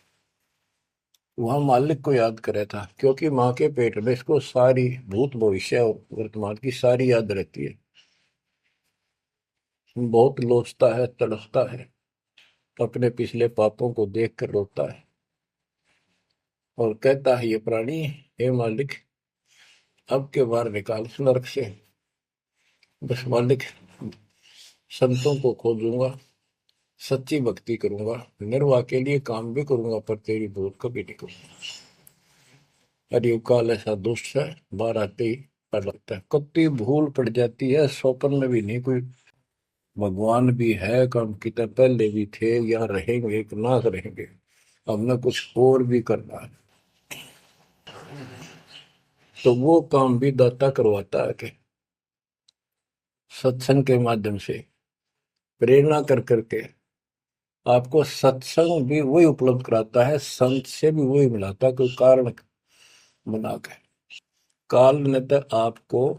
वहां मालिक को याद करे था, क्योंकि माँ के पेट में इसको सारी भूत भविष्य और वर्तमान की सारी याद रहती है। बहुत लोचता है, तड़पता है, अपने पिछले पापों को देख कर रोता है और कहता है, ये प्राणी, हे मालिक, अब के बार निकाल इस नरक से। बस मालिक, संतों को खोजूंगा, सच्ची भक्ति करूंगा, निर्वाह के लिए काम भी करूंगा, पर तेरी भूल कभी नहीं करूंगा। अरे काल ऐसा दुष्ट है, बाहर आते ही पर लगता है कत्ती भूल पड़ जाती है, स्वप्न में भी नहीं कोई भगवान भी है, काम कितने पहले भी थे, या रहेंगे कि ना रहेंगे, हमने कुछ और भी करना है। तो वो काम भी दाता करवाता है कि सत्संग के माध्यम से प्रेरणा कर करके आपको सत्संग भी वही उपलब्ध कराता है, संत से भी वही मिलाता है, कोई कारण बना के। काल ने तो आपको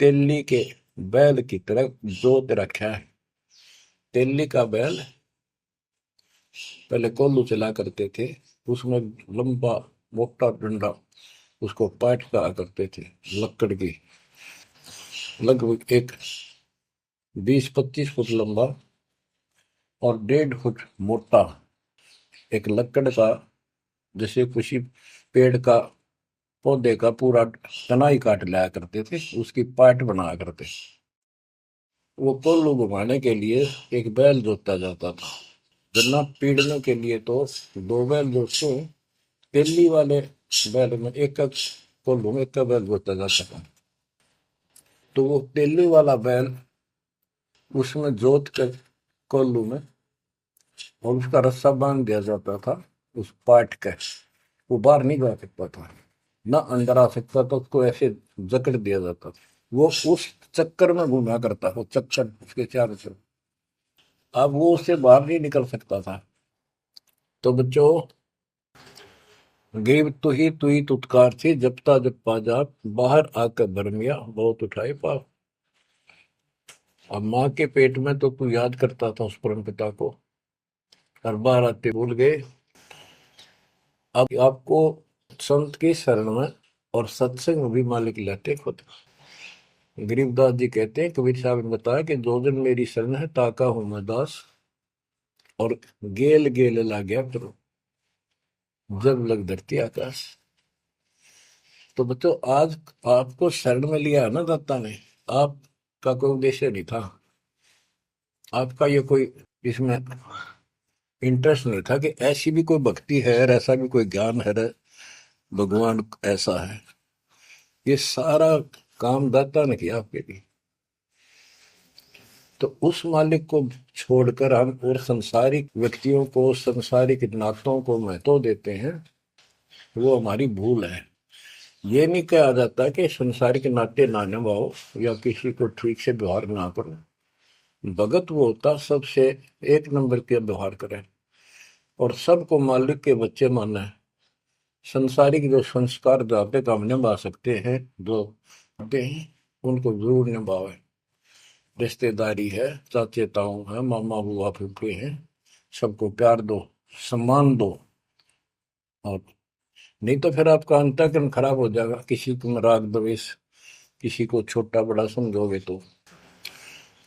तेली के बैल की तरह जोत रखा है। तेली का बैल पहले कोल्लू चला करते थे, उसमें लंबा मोटा डंडा, उसको पाट कहा करते थे, लकड़ की, लगभग एक 20-25 फुट लंबा और 1.5 फुट मोटा, एक लकड़ का, जैसे किसी पेड़ का पौधे का पूरा तना ही काट लाया करते थे, उसकी पाट बनाया करते। वो कोल्लू घुमाने के लिए एक बैल जोता जाता था। गन्ना पीड़ने के लिए तो 2 बैल जोतते, तेली वाले बैल में एक एक कोल्लू में एक बैल जोता जाता था। तो वो तेली वाला बैल उसमें जोत कर कोल्लू में, और उसका रस्सा बांध दिया जाता था उस पाट का। वो बाहर नहीं जा सकता था, ना अंदर आ सकता था, उसको ऐसे जकड़ दिया जाता था। वो उस चक्कर में घूमा करता, वो चक्कर उसके चारों तरफ, अब वो उससे बाहर नहीं निकल सकता था। तो बच्चों, गरीब तू ही तुतकार थी, जपता जपा जाप, बाहर आकर भरमिया बहुत उठाए पाप। अब माँ के पेट में तो तू याद करता था उस परम पिता को, हर बार आते भूल गए। अब आपको संत की शरण में और सत्संग में भी मालिक लाते खुद। गरीबदास जी कहते हैं, कबीर साहब ने बताया कि जो दिन मेरी शरण है, ताका हूं मैं दास, और गेल गेल ला गया करो, जब लग धरती आकाश। तो बच्चों, आज आपको शरण में लिया है ना दाता ने, आपका कोई उद्देश्य नहीं था, आपका ये कोई इसमें इंटरेस्ट नहीं था कि ऐसी भी कोई भक्ति है और ऐसा भी कोई ज्ञान है, भगवान ऐसा है। ये सारा काम दाता ने किया आपके लिए। तो उस मालिक को छोड़कर हम और संसारिक व्यक्तियों को, संसारिक नातों को महत्व देते हैं, वो हमारी भूल है। ये नहीं कहा जाता कि संसारिक नाते ना निभाओ या किसी को ठीक से व्यवहार ना करो। भगत वो होता सबसे एक नंबर के व्यवहार करे और सबको मालिक के बच्चे माने। संसारिक जो संस्कार जाते काम निभा सकते हैं, जो होते हैं, उनको जरूर निभावे। रिश्तेदारी है, चाचे ताऊ है, मामा बुआ फूफे हैं, सबको प्यार दो, सम्मान दो। और नहीं तो फिर आपका अंतःकरण खराब हो जाएगा, किसी को राग द्वेष, किसी को छोटा बड़ा समझोगे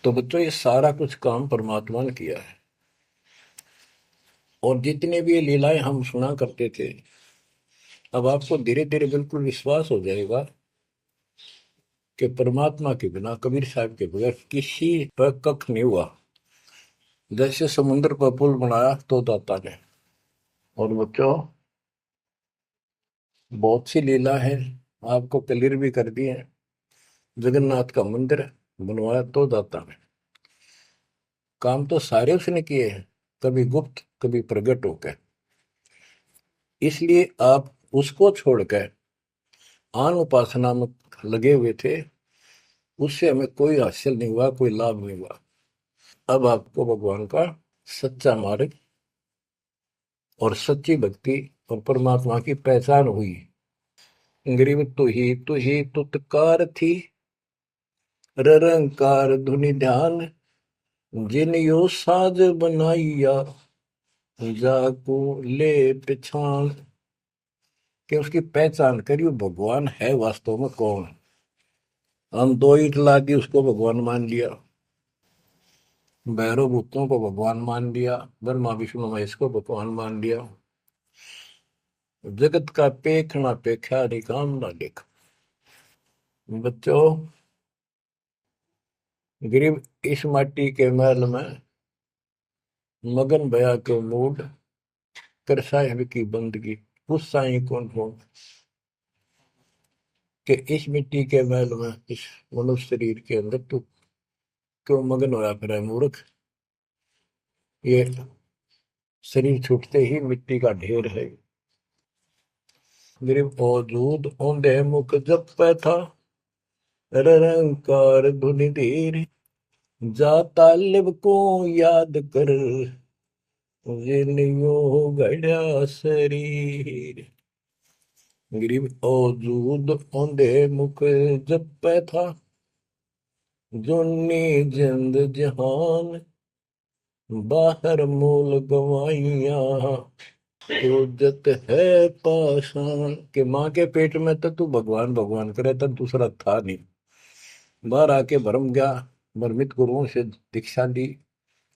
तो बच्चों, ये सारा कुछ काम परमात्मा ने किया है। और जितने भी ये लीलाएं हम सुना करते थे, अब आपको धीरे धीरे बिल्कुल विश्वास हो जाएगा कि परमात्मा के बिना, कबीर साहब के बगैर किसी पर कख नहीं हुआ। जैसे समुद्र पर पुल बनाया तो दाता ने। और बच्चों, बहुत सी लीला है, आपको क्लियर भी कर दी है। जगन्नाथ का मंदिर बनवाया तो दाता ने। काम तो सारे उसने किए हैं, कभी गुप्त कभी प्रकट होकर। इसलिए आप उसको छोड़कर आन उपासना में लगे हुए थे, उससे हमें कोई हासिल नहीं हुआ, कोई लाभ नहीं हुआ। अब आपको भगवान का सच्चा मार्ग और सच्ची भक्ति और परमात्मा की पहचान हुई। गरीब तू ही तुतकार थी, ररंकार धुनि ध्यान, जिन यो साज बनाइया, जाको ले पहचान। कि उसकी पहचान करी, वो भगवान है वास्तव में कौन। हम दो ईट लादी उसको भगवान मान लिया, भैरव भूतों को भगवान मान लिया, ब्रह्मा विष्णु महेश को भगवान मान लिया। जगत का पेखना पेखा नहीं, काम ना देख। बच्चों, गरीब इस माटी के महल में मगन भया के मूड कर साहिब की बंदगी, उस साई कौन हो। कि इस मिट्टी के महल में, इस मनुष्य शरीर के अंदर तू क्यों मगन होया फिर है मूर्ख। ये शरीर छूटते ही मिट्टी का ढेर है। गरीब औजूद औंधे मुख जप पे था, रंकार धुनि धीर, जा तालिब को याद कर, जिलियो गढ़ा शरीर। गरीब औजूद औंधे मुख जप पे था, जोनी जिंद जहान, बाहर मूल गवाइया, इज्जत है पाषाण। के माँ के पेट में तो तू भगवान भगवान करे, तब दूसरा था नहीं। बाहर आके भरम गया, भ्रमित गुरुओं से दीक्षा ली,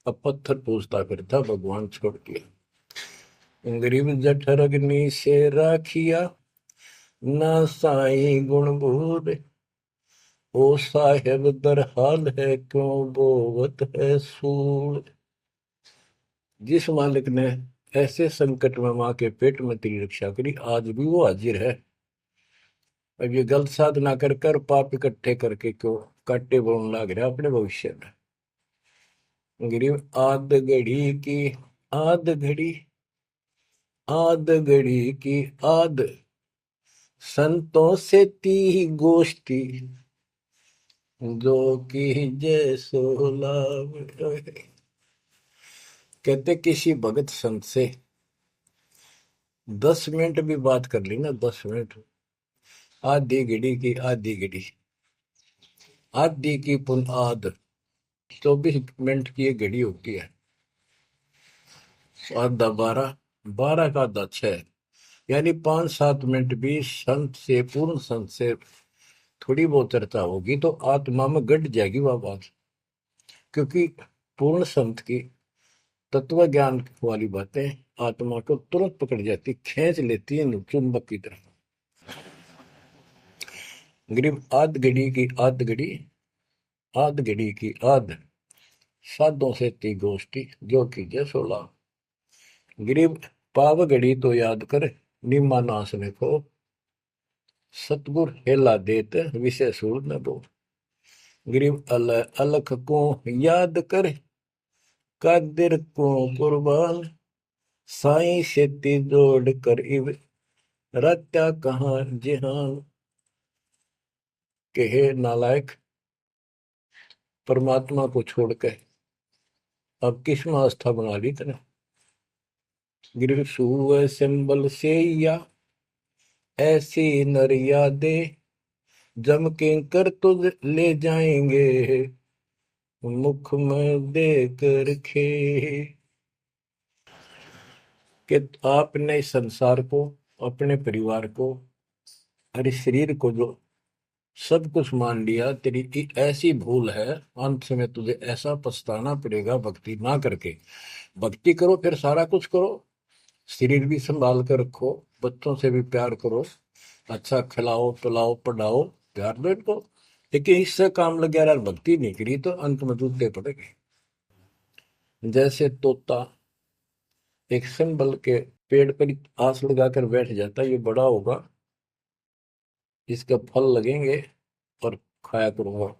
अब पत्थर पूछता फिरता भगवान छोड़ दिया। गरीब जठर अग्नि से राखिया, ना साई गुण बूढ़, ओ साहेब दर हाल है क्यों बोवत है सूल। जिस मालिक ने ऐसे संकट में माँ के पेट में तेरी रक्षा करी, आज भी वो हाजिर है। अब ये गलत साधना कर कर पाप इकट्ठे करके क्यों काटे बोलने लग रहा अपने भविष्य में। गरीब आद घड़ी की आद, संतों से ती गोष्ठी, जो की जय सो लाभ। कहते किसी भगत संत से 10 मिनट भी बात कर ली ना, 10 मिनट, आधी घड़ी की आधी घड़ी, आधी की पुन आध, 24 मिनट की एक घड़ी होती है। आधा 12, 12 का आधा 6, यानी 5-7 मिनट भी संत से, पूर्ण संत से थोड़ी बहुत चर्चा होगी तो आत्मा में गट जाएगी वह बात। क्योंकि पूर्ण संत की तत्व ज्ञान वाली बातें आत्मा को तुरंत पकड़ जाती, खींच लेती है चुंबक की तरह। गरीब आध घड़ी की आध घड़ी, आध घड़ी की आध, साधों से ती गोष्ठी, जो कीजिए 16। गरीब पाव घड़ी तो याद कर, निम्मा नासने को, सतगुर हेला देत विषय सूर न दो। गरीब अलख को याद कर, कादिर को कुर्बान, साई सेती जोड़ कर इव, रत्या कहाँ जिहान। के हे नालायक, परमात्मा को छोड़कर अब किस में आस्था बना ली तने। गिर सुअ सिंबल से या ऐसी नरिया दे, जम के कर तुझ ले जाएंगे, मुख में दे कर खे। कि आपने इस संसार को, अपने परिवार को और इस शरीर को जो सब कुछ मान लिया, तेरी ऐसी भूल है, अंत में तुझे ऐसा पछताना पड़ेगा भक्ति ना करके। भक्ति करो फिर सारा कुछ करो, शरीर भी संभाल कर रखो, बच्चों से भी प्यार करो, अच्छा खिलाओ पिलाओ पढ़ाओ, प्यार दो इनको। लेकिन इससे काम लग गया यार, भक्ति नहीं करी तो अंत में जूते पड़ेंगे। जैसे तोता एक सिंबल के पेड़ पर आस लगाकर बैठ जाता है, ये बड़ा होगा, इसके फल लगेंगे और खाया करूंगा।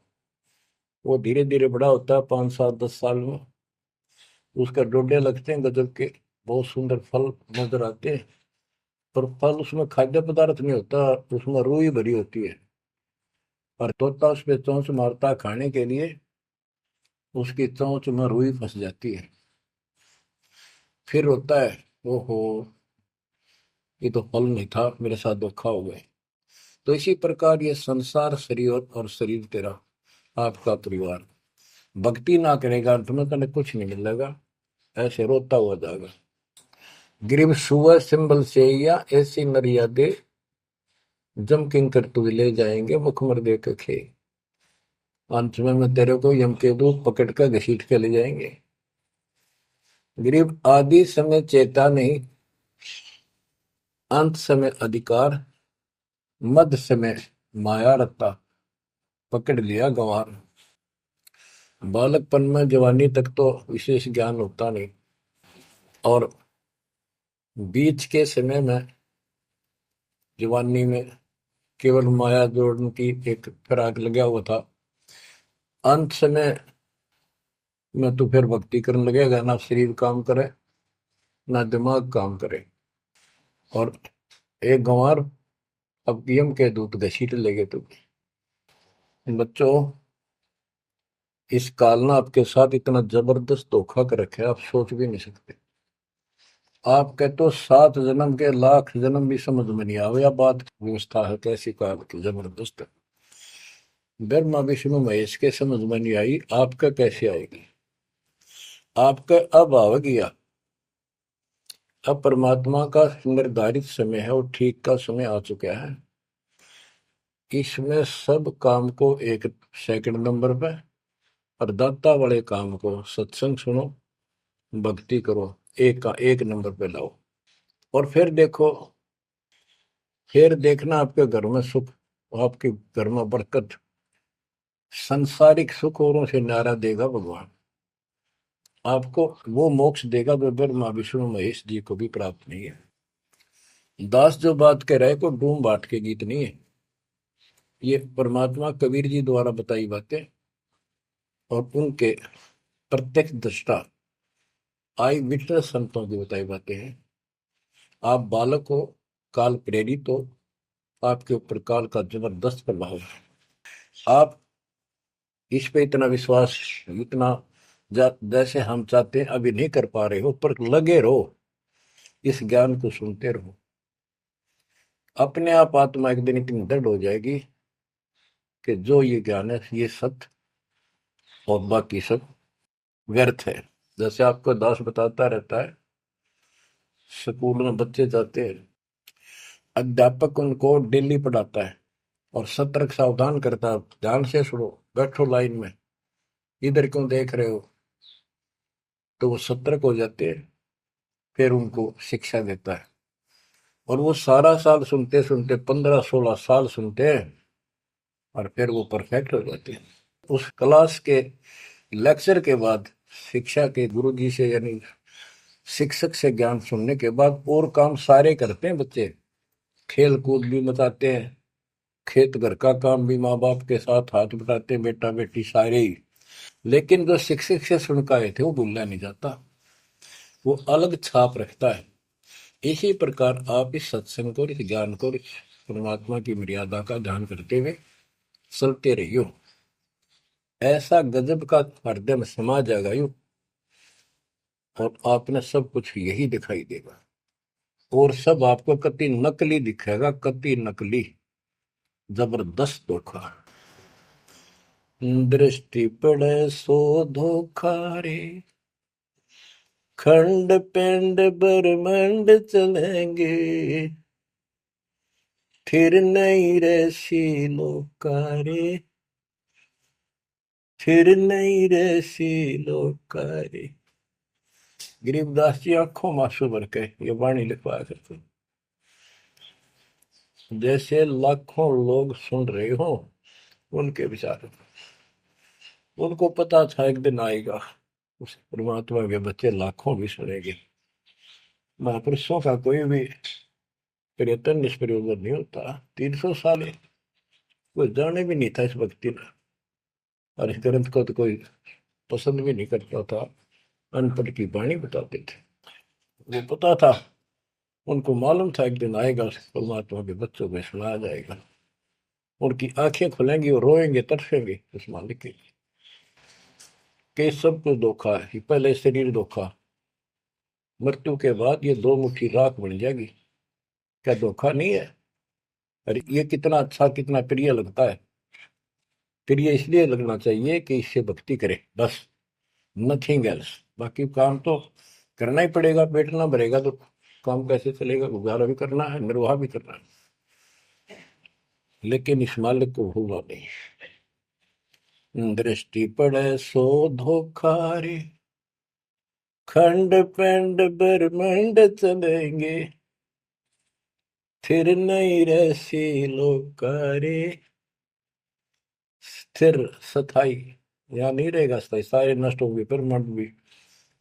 वो धीरे धीरे बड़ा होता है, 5 7 10 साल में उसका डोडे लगते हैं गजब के, बहुत सुंदर फल नजर आते हैं। पर फल उसमें खाद्य पदार्थ नहीं होता, उसमें रूई भरी होती है। और तोता उस पे चोंच मारता है खाने के लिए, उसकी चोंच में रुई फंस जाती है। फिर होता है, ओहो, ये तो फल नहीं था, मेरे साथ धोखा हो गए। तो इसी प्रकार ये संसार शरीर और शरीर तेरा आपका परिवार, भक्ति ना करेगा तुम्हें कने कुछ नहीं मिलेगा, ऐसे रोता हुआ जाएगा। ग्रीब सुबह सिंबल से या ऐसी मर्यादे, जम किंकर तुझ ले जाएंगे मुखमर दे के खे। अंत में तेरे को यम के दूत पकड़ कर घसीट के ले जाएंगे। गरीब आदि समय चेता नहीं, अंत समय अधिकार, मध्य समय माया रत्ता, पकड़ लिया गंवार। बालकपन में जवानी तक तो विशेष ज्ञान होता नहीं, और बीच के समय में जवानी में केवल माया जोड़ने की एक फिराक लगा हुआ था। अंत समय में तो फिर भक्ति करने लगेगा, ना शरीर काम करे ना दिमाग काम करे। और एक गंवार अब यम के दूत घसीट लेगे तुम्हें। बच्चों, इस काल ने आपके साथ इतना जबरदस्त धोखा कर रखा है, आप सोच भी नहीं सकते। आपके तो 7 जन्म के लाख जन्म भी समझ में नहीं आवे, या बात व्यवस्था है कैसी काल की जबरदस्त। ब्रह्मा विष्णु महेश के समझ में नहीं आई, आपका कैसे आएगी। आपका अब आ गया, अब परमात्मा का निर्धारित समय है और ठीक का समय आ चुका है। इसमें सब काम को एक सेकंड नंबर पे, और दाता वाले काम को सत्संग सुनो, भक्ति करो, एक का एक नंबर पे लाओ। और फिर देखो, फिर देखना आपके घर में सुख, आपके घर में बरकत, संसारिक सुख औरों से न्यारा देगा भगवान। आपको वो मोक्ष देगा जो ब्रह्मा विष्णु महेश जी को भी प्राप्त नहीं है। दास जो बात कह रहे को डूम बाट के गीत नहीं है, ये परमात्मा कबीर जी द्वारा बताई बातें और उनके प्रत्यक्ष दृष्टा आई विटनेस संतों की बताई बातें हैं। आप बालक हो, काल प्रेरित हो, आपके ऊपर काल का जबरदस्त प्रभाव है। आप इस पे इतना विश्वास, इतना जैसे हम चाहते हैं अभी नहीं कर पा रहे हो, पर लगे रहो, इस ज्ञान को सुनते रहो। अपने आप आत्मा एक दिन इतनी दृढ़ हो जाएगी कि जो ये ज्ञान है ये सत्य और बाकी सब व्यर्थ है। जैसे आपको दास बताता रहता है, स्कूल में बच्चे जाते हैं, अध्यापक उनको डेली पढ़ाता है और सतर्क सावधान करता है, ध्यान से सुनो, बैठो लाइन में, इधर क्यों देख रहे हो। तो वो सतर्क हो जाते हैं, फिर उनको शिक्षा देता है। और वो सारा साल सुनते सुनते 15 16 साल सुनते हैं, और फिर वो परफेक्ट हो जाते हैं। उस क्लास के लेक्चर के बाद, शिक्षा के गुरु जी से यानी शिक्षक से ज्ञान सुनने के बाद और काम सारे करते हैं बच्चे, खेल कूद भी मचाते हैं, खेत घर का काम भी माँ बाप के साथ हाथ बटाते हैं, बेटा बेटी सारे ही। लेकिन जो शिक्षक से सुन के आए थे वो भूलना नहीं जाता, वो अलग छाप रखता है। इसी प्रकार आप इस सत्संग को, इस ज्ञान को, इस परमात्मा की मर्यादा का ध्यान करते हुए चलते रहियो। ऐसा गजब का हृदय में समा जाएगा यूं, और आपने सब कुछ यही दिखाई देगा, और सब आपको कति नकली दिखेगा, कति नकली, जबरदस्त धोखा। दृष्टि पड़े सो धोखा रे, खंड पिंड ब्रह्मांड चलेंगे, फिर नहीं रे लोकारे, फिर नहीं रे लोकारे। गरीबदास जी आंखों मासू भर के ये वाणी लिखवाया करते। जैसे लाखों लोग सुन रहे हो उनके विचार। उनको पता था एक दिन आएगा उस परमात्मा के बच्चे लाखों भी सुनेंगे। महापुरुषों का कोई भी प्रयत्न निष्प्रयोजन नहीं होता। 300 साल कोई जाने भी नहीं था इस भक्ति में, और इस ग्रंथ को तो कोई पसंद भी नहीं करता था। अनपढ़ की वाणी बताते थे। वो पता था, उनको मालूम था एक दिन आएगा परमात्मा के बच्चों में सुनाया जाएगा। उनकी आंखें खुलेंगी और रोएंगे तरसेंगे उस मालिक के लिए कि सब कुछ धोखा है। पहले शरीर धोखा, मृत्यु के बाद ये दो मुट्ठी राख बन जाएगी। क्या धोखा नहीं है? अरे ये कितना अच्छा कितना प्रिय लगता है। प्रिय इसलिए लगना चाहिए कि इससे भक्ति करे, बस, नथिंग एल्स। बाकी काम तो करना ही पड़ेगा, पेट ना भरेगा तो काम कैसे चलेगा? गुजारा भी करना है, निर्वाह भी करना है, लेकिन इस मालिक को भूलना नहीं। दृष्टि पड़े सो धोखा रे, खंड पेंड ब्रह्मंड चलेंगे, फिर नहीं रहसी लोकारे। स्थिर स्थाई यहाँ नहीं रहेगा, स्थाई सारे नष्ट होंगे, ब्रह्मांड भी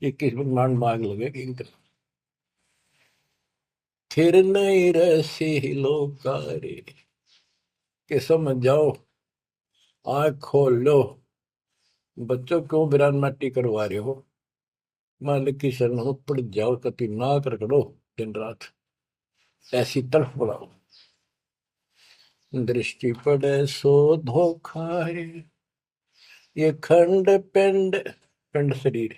21 ब्रह्मांड में आग लगेगी इनका। फिर नहीं रहसी लोकारे के समझ जाओ, आँख खोल लो। बच्चों क्यों बिरान माटी करवा रहे हो? मालिक की शरण हो, पड़ जाओ, कति नाक रगड़ो दिन रात, ऐसी तरफ बढ़ाओ। दृष्टि पड़े सो धोखा रे, ये खंड पिंड, पिंड शरीर,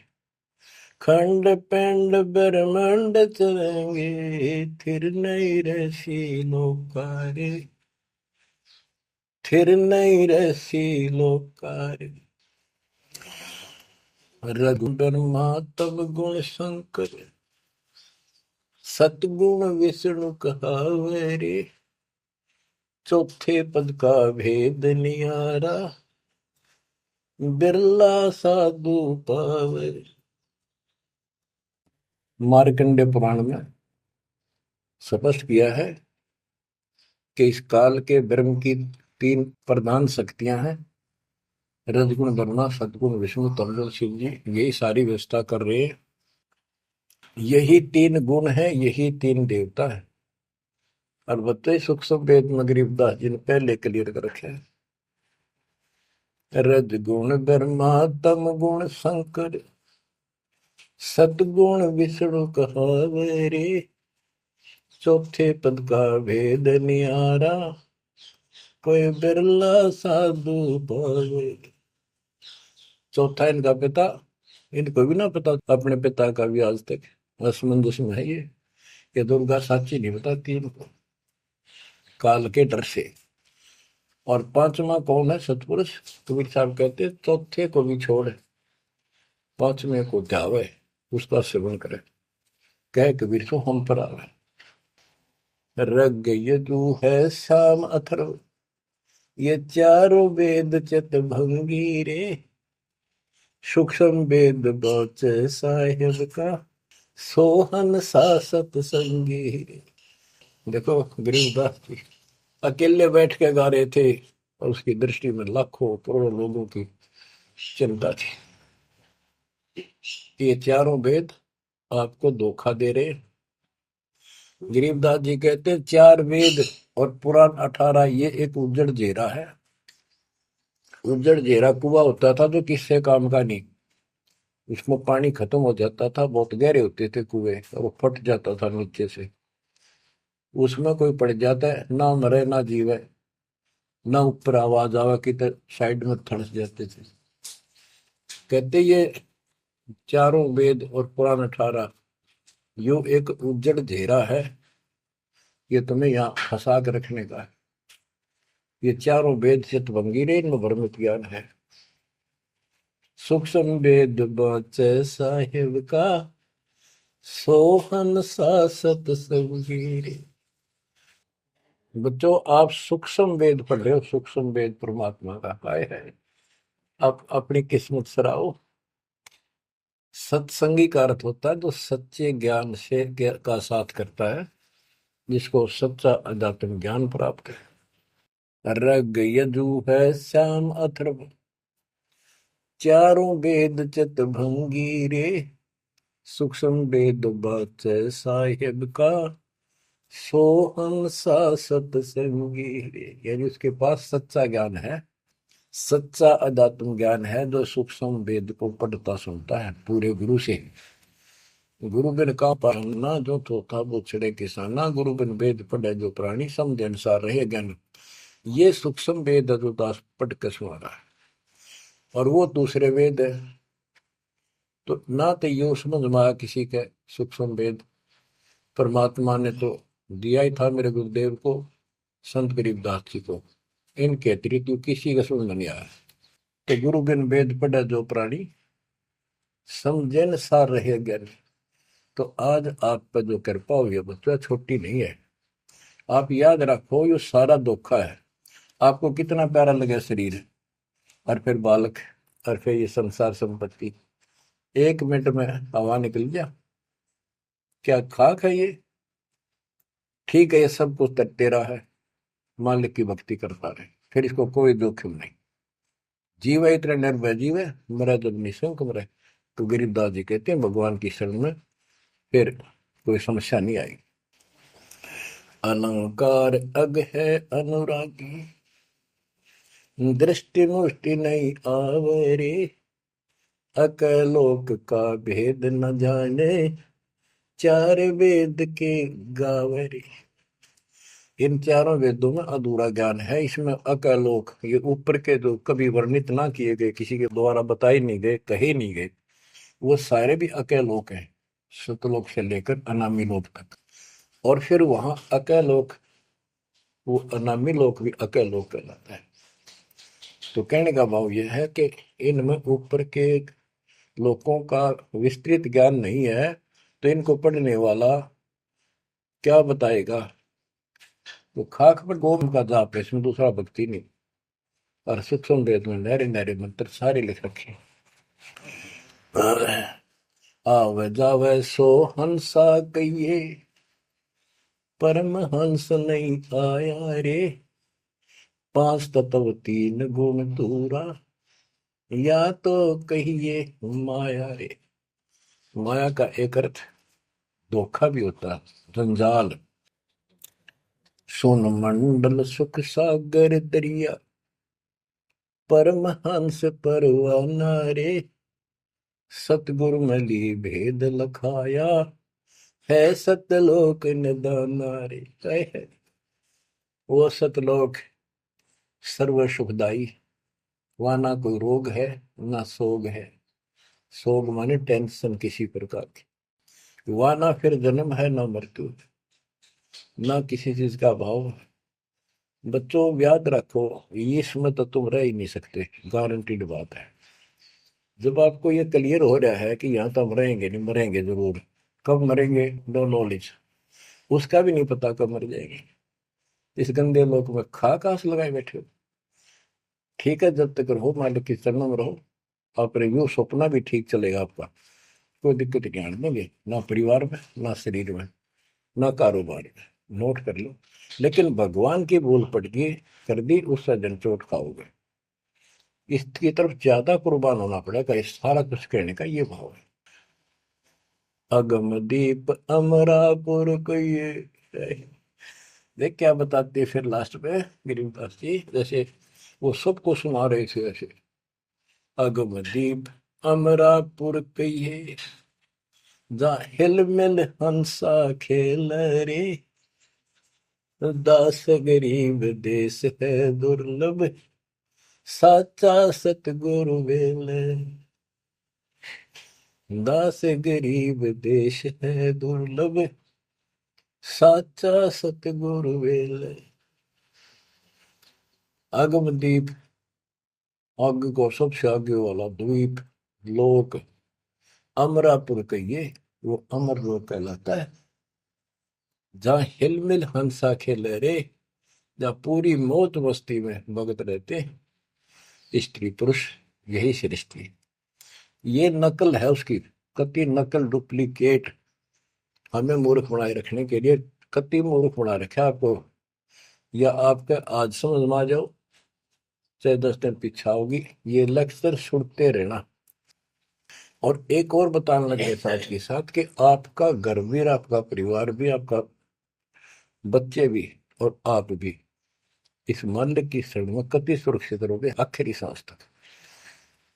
खंड पिंड ब्रह्मांड चलेंगे, फिर नहीं रहसी लोकारे, फिर नहीं रहसी लोकारे। रघु ब्रह्मा तब गुण शंकर, सतगुण विष्णु कहावे रे, चौथे पद का भेद निहारा, बिरला साधु पावे। मार्कंडे पुराण में स्पष्ट किया है कि इस काल के ब्रह्म की 3 प्रधान शक्तियां हैं, रजगुण ब्रह्मा, सतगुण विष्णु, तमगुण शिव जी। यही सारी व्यवस्था कर रहे हैं। यही 3 गुण है, यही 3 देवता है। और बताइए सूक्ष्म वेद में गरीबदास जी ने पहले क्लियर कर रखे है, रजगुण ब्रह्मा तम गुण शंकर, सतगुण विष्णु कहावे रे, चौथे पद का भेद निहारा, कोई बिरला साधु पावे। चौथा इनका पिता, इनको भी ना पता अपने पिता का भी आज तक असमंजस में है ये दुर्गा साची नहीं बताती इनको, काल के डर से। और 5वां कौन है? सतपुरुष। कबीर साहब कहते चौथे को भी छोड़, 5वें को ध्यावे, उसका सेवन करे, कह कबीर सो हम पर आवे। रग यजु है शाम अथर्व, ये चारों वेद चित भंगी रे, सूक्ष्म वेद बौच साहिब का, सोहन सासत संगी रे। देखो गरीबदास जी अकेले बैठ के गा रहे थे, और उसकी दृष्टि में लाखों करोड़ों लोगों की चिंता थी। ये चारों वेद आपको धोखा दे रहे। गरीबदास जी कहते 4 वेद और पुराण 18, ये एक उज्जड़ जेरा है। उज्जड़ जेरा कुआं होता था जो किससे काम का नहीं, उसमें पानी खत्म हो जाता था, बहुत गहरे होते थे कुएं, और वो फट जाता था नीचे से। उसमें कोई पड़ जाता है, ना मरे ना जीवे, ना ऊपर आवाज आवा कि साइड में थड़स जाते थे। कहते ये चारों वेद और पुराण 18 यो एक उज्जड़ घेरा है, ये तुम्हें यहाँ फंसा के रखने का है। ये चारों वेद चित भंगीरे, इनमें भ्रमित ज्ञान है। सूक्ष्म वेद बचे साहिब का, सोहन सासत सबगीरे। बच्चों आप सूक्ष्म वेद पढ़ रहे हो, सूक्ष्म वेद परमात्मा का काय है। आप अपनी किस्मत सराओ। सत्संगी का अर्थ होता है जो सच्चे ज्ञान से का साथ करता है, जिसको सच्चा अध्यात्म ज्ञान प्राप्त है। रग यजु है श्याम अथर्व, चारों वेद चित भंगी रे, सूक्ष्म वेद बाच साहिब का, सोहन सा सतसंगी रे। यानी उसके पास सच्चा ज्ञान है, सच्चा अध्यात्म ज्ञान है, जो सूक्ष्म वेद को पढ़ता सुनता है पूरे गुरु से। गुरु बिन का पाना, जो थोथा वो छड़े किसाना, गुरु बिन वेद पढ़े जो प्राणी, समझ अनुसार रहे ज्ञान। ये सूक्ष्म वेद है जो दास पढ़ के सुना रहा है, और वो दूसरे वेद है। तो ना तो ये समझ में आया किसी के सूक्ष्म वेद, परमात्मा ने तो दिया ही था मेरे गुरुदेव को, संत गरीबदास जी को, इनके अतिरिक्त किसी का समझ नहीं आया। तो गुरु बिन वेद पढ़े जो प्राणी, समझन सार रहे ज्ञान। तो आज आप पर जो कृपा हुई है बच्चा, छोटी नहीं है। आप याद रखो, ये सारा धोखा है। आपको कितना प्यारा लगे शरीर, और फिर बालक, और फिर ये संसार संपत्ति, 1 मिनट में हवा निकल गया। क्या खाक है ये? ठीक है, ये सब कुछ तेरा है, मालिक की भक्ति करता रहे, फिर इसको कोई जोखिम नहीं। जीव है इतने निर्भय जीव है, मरा जब निशंक मरे। तो गरीबदास जी कहते हैं भगवान की शरण में फिर कोई समस्या नहीं आई। अलंकार अग है अनुरागी, दृष्टि मुष्टि नहीं आवरे, अकलोक का भेद न जाने, चार वेद के गावरे। इन चारों वेदों में अधूरा ज्ञान है, इसमें अकलोक, ये ऊपर के जो कभी वर्णित ना किए गए, किसी के द्वारा बताए नहीं गए, कहे नहीं गए, वो सारे भी अकलोक हैं, सतलोक से लेकर अनामी लोक तक। और फिर वहां अकलोक, वो अनामी लोक भी अकलोक कहलाता है। तो कहने का भाव यह है कि इनमें ऊपर के लोगों का विस्तृत ज्ञान नहीं है, तो इनको पढ़ने वाला क्या बताएगा? तो खाक पर गोम का जाप है, इसमें दूसरा भक्ति नहीं। और सूक्ष्म वेद में नहरे नहरे मंत्र सारे लिख रखे। आवे जावे सो हंसा कहिए, परम हंस नहीं आया रे, 5 तत्व 3 गुण दूरा, या तो कहिए माया रे। माया का एक अर्थ धोखा भी होता है, जंजाल। सुन मंडल सुख सागर दरिया, परमहंस परवाना रे, सतगुरु मली भेद लखाया, है सतलोक निदाना रे। है वो सतलोक सर्व सुखदाई, वहां ना कोई रोग है ना सोग है। सोग माने टेंशन किसी प्रकार की, वहां ना फिर जन्म है ना मृत्यु, ना किसी चीज का भाव। बच्चों याद रखो, इसमें तो तुम रह ही नहीं सकते, गारंटीड बात है। जब आपको ये क्लियर हो रहा है कि यहाँ तो हम रहेंगे नहीं, मरेंगे जरूर, कब मरेंगे नो नॉलेज, उसका भी नहीं पता कब मर जाएंगे। इस गंदे लोक में खा कास लगाए बैठे हो। ठीक है, जब तक रहो मालिक की चरणों में रहो, आप रिव्यू सपना भी ठीक चलेगा आपका, कोई दिक्कत नहीं आने देंगे, ना परिवार में ना शरीर में ना कारोबार में। नोट कर लो। लेकिन भगवान की भूल पड़ गई, कर दी, उससे जन चोट खाओगे। इसकी तरफ ज्यादा कुर्बान होना पड़ेगा, इस सारा कुछ कहने का ये भाव है। अगम दीप अमरापुर को ये देख क्या बताते फिर लास्ट में गरीबदास जी, जैसे वो सबको सुना रहे थे ऐसे। अगम दीप अमरापुर कहिए, जा हिल मिल हंसा खेल रे, दास गरीब देश है दुर्लभ, साचा सतगुरु वेल। दास गरीब देश है दुर्लभ, साचा सतगुरु वेल। अगमदीप, आगे को सबसे आगे वाला द्वीप, लोक, अमरापुर कहिए, वो अमर लोक कहलाता है। जहाँ हिलमिल हंसा खेले रे, जहाँ पूरी मौत मस्ती में भगत रहते स्त्री पुरुष, यही सृष्टि। ये नकल है उसकी, कति नकल डुप्लीकेट हमें मूर्ख बनाए रखने के लिए कति मूर्ख बना रखा आपको, या आपके आज समझ में आ जाओ चाहे 10 दिन पीछा होगी, ये लेक्चर सुनते रहना। और एक और बताने लगे साथ के साथ कि आपका घर भी, आपका परिवार भी, आपका बच्चे भी और आप भी इस मंद की शरण में कति सुरक्षित रहोगे आखिरी सांस तक।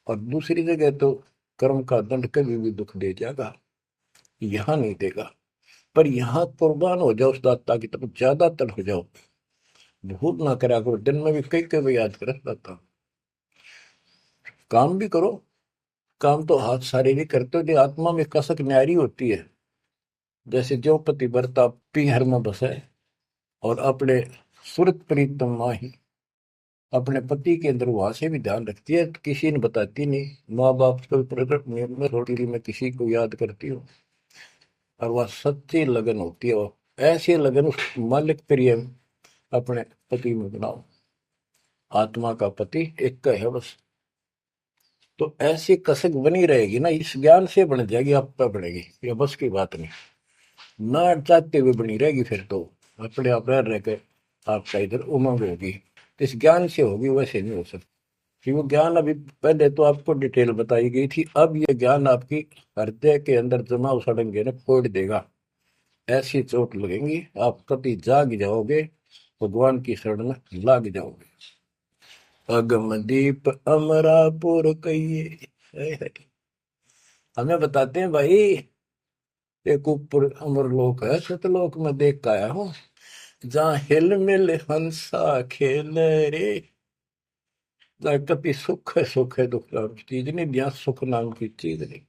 और दूसरी जगह तो कर्म का दंड कभी भी दुख दे जाएगा, यहां नहीं देगा। पर यहां कुर्बान हो जाओ उस दाता की तरफ, ज्यादातर हो जाओ, भूल ना करा करो। दिन में भी कई कई याद कर दाता। काम भी करो, काम तो हाथ शारीरिक करते हो, जो आत्मा में कसक न्यारी होती है। जैसे जो पतिव्रता पीहर में बसे और अपने सुरत प्रीतम माही, अपने पति के अंदर वहां से भी ध्यान रखती है, किसी ने बताती नहीं। माँ बाप को प्रकट नियम में थोड़ी मैं किसी को याद करती हूँ, और वह सच्ची लगन होती है। वो ऐसी लगन उस मालिक प्रिय अपने पति में बनाओ। आत्मा का पति एक का है बस। तो ऐसी कसक बनी रहेगी ना, इस ज्ञान से बन जाएगी, आप पे बढ़ेगी, ये बस की बात नहीं। ना चाहते हुए बनी रहेगी, फिर तो अपने आप रह के आपका इधर उमंग होगी। इस ज्ञान से होगी, वैसे नहीं हो सकती। कि वो ज्ञान अभी पहले तो आपको डिटेल बताई गई थी, अब ये ज्ञान आपकी हृदय के अंदर जमा उछड़ेंगे ना, फोड़ देगा। ऐसी चोट लगेंगी, आप कभी जाग जाओगे, भगवान की शरण में लाग जाओगे। अगम दीप अमरापुर कहिए, हमें बताते हैं भाई, एक ऊपर अमरलोक है, सतलोक में देख के आया हूं, जहां हिल मिल हंसा खेल रे। कभी सुख है दुख नाम की चीज नहीं, यहाँ सुख नाम की चीज नहीं।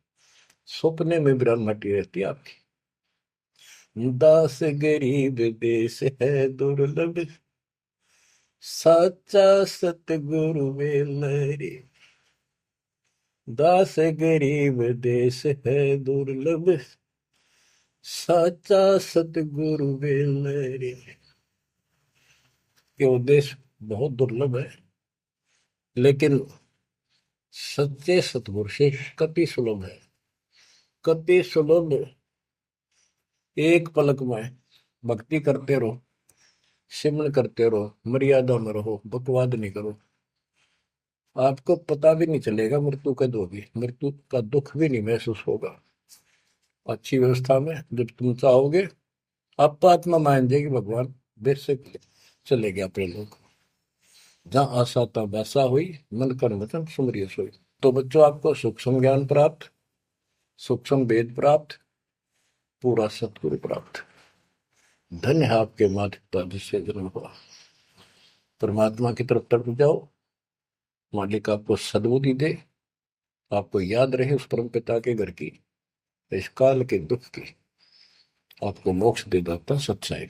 सपने में ब्रह्मटी रहती है आपकी। दास गरीब देश है दुर्लभ, साचा सतगुरु वेलरी। दास गरीब देश है दुर्लभ, साचा सतगुरु वेलरी। ये देश बहुत दुर्लभ है, लेकिन सच्चे सतगुरु से कति सुलभ है, कति सुलभ। एक पलक में भक्ति करते रहो, सिमरन करते रहो, मर्यादा में रहो, बकवाद नहीं करो, आपको पता भी नहीं चलेगा मृत्यु कब होगी, मृत्यु का दुख भी नहीं महसूस होगा। अच्छी व्यवस्था में जब तुम चाहोगे, आप आत्मा मान जाएगी, भगवान बेशक चले गया अपने लोग। जहां आशा था वैसा हुई, मन कर वचन सुमरिय सोई। तो बच्चों, आपको सूक्ष्म ज्ञान प्राप्त, सूक्ष्म वेद प्राप्त, पूरा सतगुरु प्राप्त। धन्य है आपके माता पिता जिससे जन्म हुआ। परमात्मा की तरफ तड़प जाओ, मालिक आपको सद्बुद्धि दे, आपको याद रहे उस परम पिता के घर की, इस काल के दुख की, आपको मोक्ष दे दाता सच्चाई।